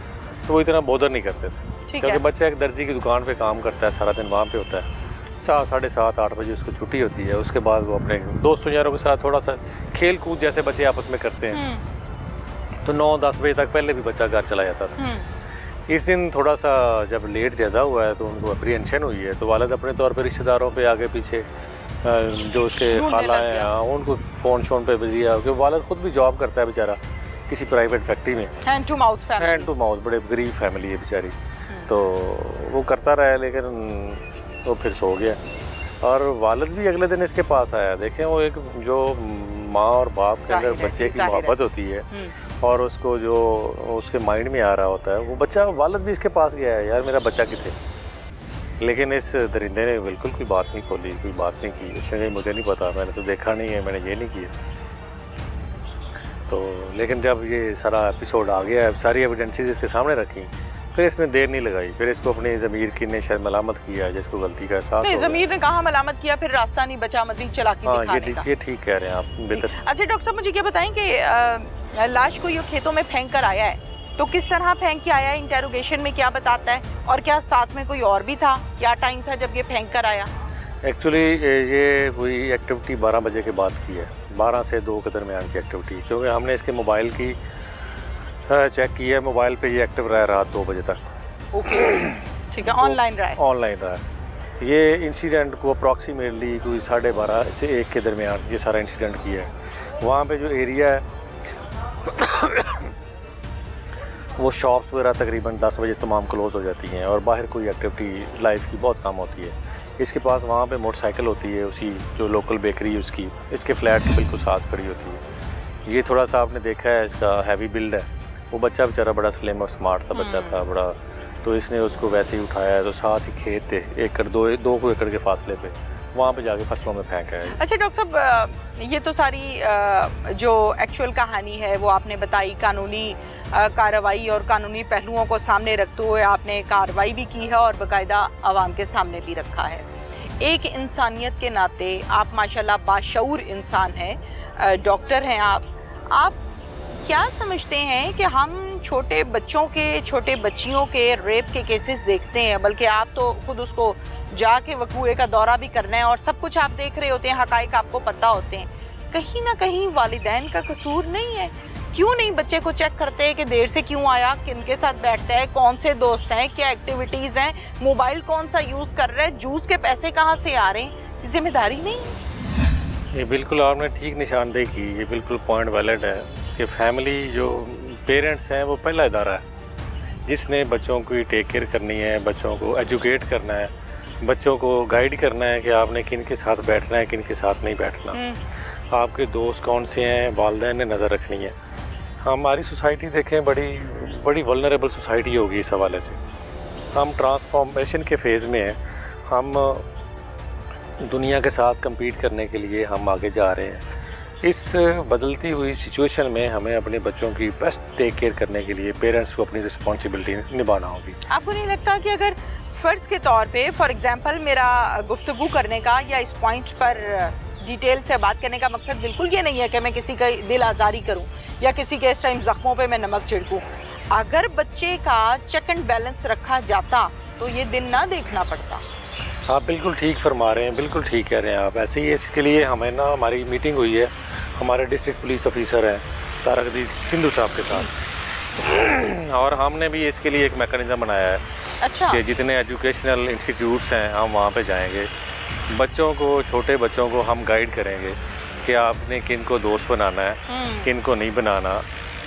तो वो इतना बोदर नहीं करते थे, क्योंकि बच्चा एक दर्जी की दुकान पे काम करता है, सारा दिन वहाँ पे होता है। 7, 7:30, 8 बजे उसको छुट्टी होती है। उसके बाद वो अपने दोस्तों यारों के साथ थोड़ा सा खेल कूद जैसे बच्चे आपस में करते हैं, तो 9-10 बजे तक पहले भी बच्चा घर चला जाता था। इस दिन थोड़ा सा जब लेट ज़्यादा हुआ है तो उनको अप्रीहेंशन हुई है, तो वालिद अपने तौर पर रिश्तेदारों पे आगे पीछे जो उसके खाला हैं उनको फ़ोन शोन पे भेजिए, क्योंकि वालिद खुद भी जॉब करता है बेचारा किसी प्राइवेट फैक्ट्री में, हैंड टू माउथ, बड़े गरीब फैमिली है बेचारी, तो वो करता रहा, लेकिन तो फिर सो गया। और वालिद भी अगले दिन इसके पास आया। देखें, वो एक जो माँ और बाप के अंदर बच्चे की मोहब्बत होती है, और उसको जो उसके माइंड में आ रहा होता है, वो बच्चा, वालिद भी इसके पास गया है, यार मेरा बच्चा किथे, लेकिन इस दरिंदे ने बिल्कुल कोई बात नहीं खोली, कोई बात नहीं की। उसने कहा मुझे नहीं पता, मैंने तो देखा नहीं है, मैंने ये नहीं किया। तो लेकिन जब ये सारा एपिसोड आ गया, सारी एविडेंसेस इसके सामने रखी, फिर इसने देर नहीं लगाई, फिर इसको अपनी ज़मीर की ने शायद मलामत किया, जिसको गलती का एहसास हो। ज़मीर ने कहा मलामत किया, फिर रास्ता नहीं बचा, मज़ीद चालाकी दिखाने का। ये ठीक कह रहे हैं आप, बेहतर। अच्छा डॉक्टर साहब, मुझे क्या बताएं कि लाश को ये खेतों में फेंक कर आया है, तो किस तरह फेंक के आया, इंटेरोगेशन में क्या बताता है, और क्या साथ में कोई और भी था, क्या टाइम था जब ये फेंक कर आया? एक्चुअली ये कोई एक्टिविटी 12 बजे के बाद की है, 12 से 2 के दरमियान की एक्टिविटी, क्योंकि हमने इसके मोबाइल की चेक की है, मोबाइल पे ये एक्टिव रहा रात 2 बजे तक। ओके, ठीक है, ऑनलाइन रहा है। ये इंसिडेंट को अप्रॉक्सीमेटली कोई 12:30 से 1 के दरमियान ये सारा इंसिडेंट किया है। वहाँ पे जो एरिया है वो शॉप्स वगैरह तकरीबन 10 बजे तमाम क्लोज़ हो जाती हैं, और बाहर कोई एक्टिविटी लाइफ की बहुत कम होती है। इसके पास वहाँ पे मोटरसाइकिल होती है, उसी जो लोकल बेकरी उसकी, इसके फ्लैट के बिल्कुल साथ खड़ी होती है। ये थोड़ा सा आपने देखा है, इसका हैवी बिल्ड है। वो बच्चा बेचारा बड़ा स्लिम और स्मार्ट सा बच्चा था बड़ा, तो इसने उसको वैसे ही उठाया, तो साथ ही खेत थे 1-2 एकड़ के फासले पे, वहाँ पे जाके फसलों में फेंका है। अच्छा डॉक्टर साहब, ये तो सारी जो एक्चुअल कहानी है वो आपने बताई, कानूनी कार्रवाई और कानूनी पहलुओं को सामने रखते हुए आपने कार्रवाई भी की है और बाकायदा आवाम के सामने भी रखा है। एक इंसानियत के नाते आप माशाल्लाह बाशऊर इंसान हैं, डॉक्टर हैं आप क्या समझते हैं कि हम छोटे बच्चों के, छोटे बच्चियों के रेप के केसेस देखते हैं, बल्कि आप तो खुद उसको जाके वकूए का दौरा भी करना है और सब कुछ आप देख रहे होते हैं, हकाइक आपको पता होते हैं, कहीं ना कहीं वालिदैन का कसूर नहीं है? क्यों नहीं बच्चे को चेक करते हैं कि देर से क्यों आया, किनके साथ बैठता है, कौन से दोस्त हैं, क्या एक्टिविटीज़ हैं, मोबाइल कौन सा यूज़ कर रहा है, जूस के पैसे कहाँ से आ रहे हैं? जिम्मेदारी नहीं? ये बिल्कुल आपने ठीक निशानदेही की, ये बिल्कुल पॉइंट वैलिड है कि फैमिली जो पेरेंट्स हैं वो पहला इदारा है जिसने बच्चों की टेक केयर करनी है, बच्चों को एजुकेट करना है, बच्चों को गाइड करना है कि आपने किन के साथ बैठना है, किन के साथ नहीं बैठना, आपके दोस्त कौन से हैं, वालिदैन ने नज़र रखनी है। हमारी सोसाइटी देखें, बड़ी वल्नरेबल सोसाइटी होगी इस हवाले से। हम ट्रांसफॉर्मेशन के फेज़ में हैं, हम दुनिया के साथ compete करने के लिए हम आगे जा रहे हैं। इस बदलती हुई सिचुएशन में हमें अपने बच्चों की बेस्ट टेक केयर करने के लिए पेरेंट्स को अपनी रिस्पॉन्सिबिलिटी निभाना होगी। आपको नहीं लगता कि अगर फ़र्ज़ के तौर पे फॉर एग्ज़ाम्पल मेरा गुफ्तगू करने का या इस पॉइंट पर डिटेल से बात करने का मकसद बिल्कुल ये नहीं है कि मैं किसी का दिल आज़ारी करूं या किसी के इस टाइम ज़ख्मों पे मैं नमक छिड़कूं। अगर बच्चे का चेक एंड बैलेंस रखा जाता तो ये दिन ना देखना पड़ता। आप बिल्कुल ठीक फरमा रहे हैं, बिल्कुल ठीक कह रहे हैं आप। ऐसे ही इसके लिए हमें ना हमारी मीटिंग हुई है हमारे डिस्ट्रिक्ट पुलिस ऑफिसर हैं तारक अजीज सिंधु साहब के साथ, और हमने भी इसके लिए एक मैकेनिज़्म बनाया है। अच्छा। कि जितने एजुकेशनल इंस्टीट्यूट्स हैं हम वहाँ पे जाएंगे, बच्चों को, छोटे बच्चों को हम गाइड करेंगे कि आपने किन को दोस्त बनाना है, किन को नहीं बनाना,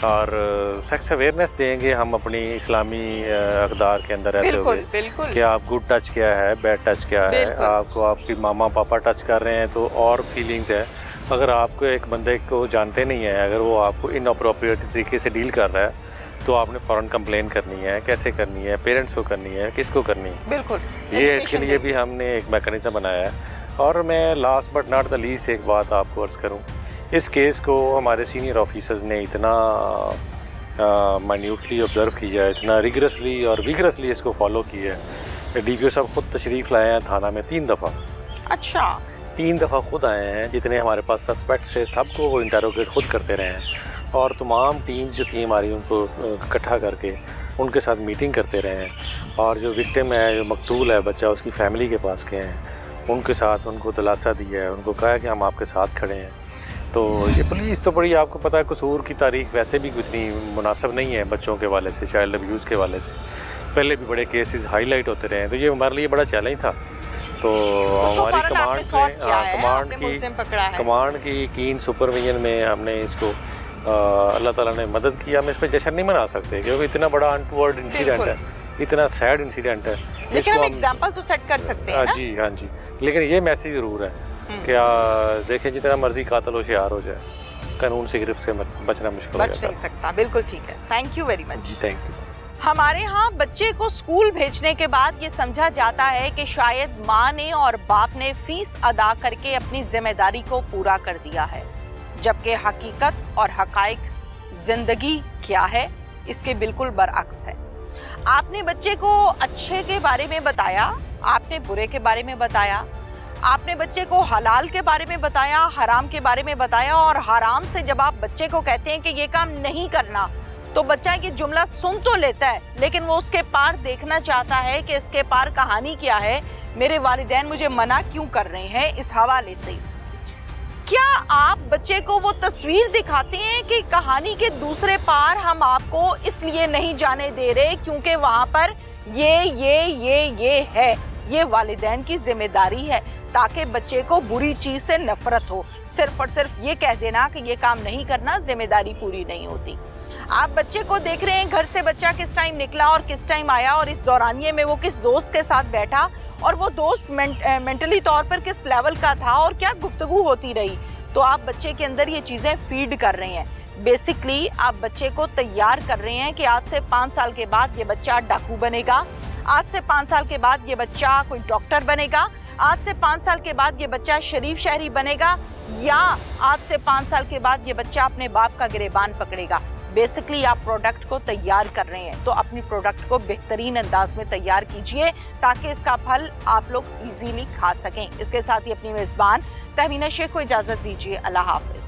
और सेक्स अवेयरनेस देंगे हम अपनी इस्लामी अक़दार के अंदर रहते हुए कि आप गुड टच क्या है, बैड टच क्या है। आपको आपकी मामा पापा टच कर रहे हैं तो और फीलिंग्स है। अगर आपको एक बंदे को जानते नहीं है, अगर वो आपको इनअप्रोप्रिएट तरीके से डील कर रहा है तो आपने फ़ौरन कंप्लेन करनी है। कैसे करनी है, पेरेंट्स को करनी है, किसको करनी है। बिल्कुल, ये इसके लिए भी हमने एक मैकेनिज़्म बनाया है। और मैं last but not the least एक बात आपको अर्ज़ करूँ, इस केस को हमारे सीनियर ऑफिसर्स ने इतना माइन्यूटली ऑब्ज़र्व किया है, इतना रिगरसली और विगरसली इसको फॉलो किया है। DPO साहब खुद तशरीफ़ लाए हैं थाना में 3 दफ़ा। अच्छा। 3 दफ़ा खुद आए हैं। जितने हमारे पास सस्पेक्ट्स है सबको वो इंटरोगेट खुद करते रहे हैं, और तमाम टीम्स जो थी हमारी उनको इकट्ठा करके उनके साथ मीटिंग करते रहे हैं। और जो विक्टिम है, जो मकतूल है बच्चा, उसकी फ़ैमिली के पास गए हैं, उनके साथ उनको दिलासा दिया है, उनको कहा है कि हम आपके साथ खड़े हैं। तो ये पुलिस तो बड़ी, आपको पता है कसूर की तारीख वैसे भी इतनी मुनासिब नहीं है बच्चों के वाले से, चाइल्ड अब्यूज़ के वाले से। पहले भी बड़े केसेस हाईलाइट होते रहे हैं, तो ये हमारे लिए बड़ा चैलेंज था। तो हमारी कमांड की कीन सुपरविजन में हमने इसको अल्लाह ताला ने मदद की। हम इस पर जश्न नहीं मना सकते क्योंकि इतना बड़ा अनटूवर्ड इंसिडेंट है, इतना सैड इंसिडेंट है। लेकिन हम एग्जांपल तो सेट कर सकते हैं ना? जी हाँ जी, लेकिन ये मैसेज ज़रूर है कि देखें जितना मर्जी कातिल होशियार हो जाए, कानून से गिरफ्त से बचना मुश्किल बच नहीं सकता। बिल्कुल ठीक है, थैंक यू वेरी मच। जी थैंक यू। हमारे यहाँ बच्चे को स्कूल भेजने के बाद ये समझा जाता है कि शायद माँ ने और बाप ने फीस अदा करके अपनी जिम्मेदारी को पूरा कर दिया है, जबकि हकीकत और हकाइक जिंदगी क्या है इसके बिल्कुल बरअक्स है। आपने बच्चे को अच्छे के बारे में बताया, आपने बुरे के बारे में बताया, आपने बच्चे को हलाल के बारे में बताया, हराम के बारे में बताया। और हराम से जब आप बच्चे को कहते हैं कि ये काम नहीं करना, तो बच्चा ये जुमला सुन तो लेता है, लेकिन वो उसके पार देखना चाहता है कि इसके पार कहानी क्या है, मेरे वालिदैन मुझे मना क्यों कर रहे हैं। इस हवाले से क्या आप बच्चे को वो तस्वीर दिखाते हैं कि कहानी के दूसरे पार हम आपको इसलिए नहीं जाने दे रहे क्योंकि वहां पर ये है। ये वालिदैन की जिम्मेदारी है ताकि बच्चे को बुरी चीज से नफरत हो। सिर्फ और सिर्फ ये कह देना कि ये काम नहीं करना, जिम्मेदारी पूरी नहीं होती। आप बच्चे को देख रहे हैं, घर से बच्चा किस टाइम निकला और किस टाइम आया, और इस दौरानिये में वो किस दोस्त के साथ बैठा, और वो दोस्त मेंटली तौर पर किस लेवल का था, और क्या गुफ्तगू होती रही। तो आप बच्चे के अंदर ये चीजें फीड कर रहे हैं। बेसिकली आप बच्चे को तैयार कर रहे हैं कि आज से 5 साल के बाद ये बच्चा डाकू बनेगा, आज से 5 साल के बाद ये बच्चा कोई डॉक्टर बनेगा, आज से 5 साल के बाद ये बच्चा शरीफ शहरी बनेगा, या आज से 5 साल के बाद ये बच्चा अपने बाप का गिरेबान पकड़ेगा। बेसिकली आप प्रोडक्ट को तैयार कर रहे हैं, तो अपनी प्रोडक्ट को बेहतरीन अंदाज में तैयार कीजिए ताकि इसका फल आप लोग इजीली खा सकें। इसके साथ ही अपनी मेजबान तहमीना शेख को इजाजत दीजिए। अल्लाह हाफिज।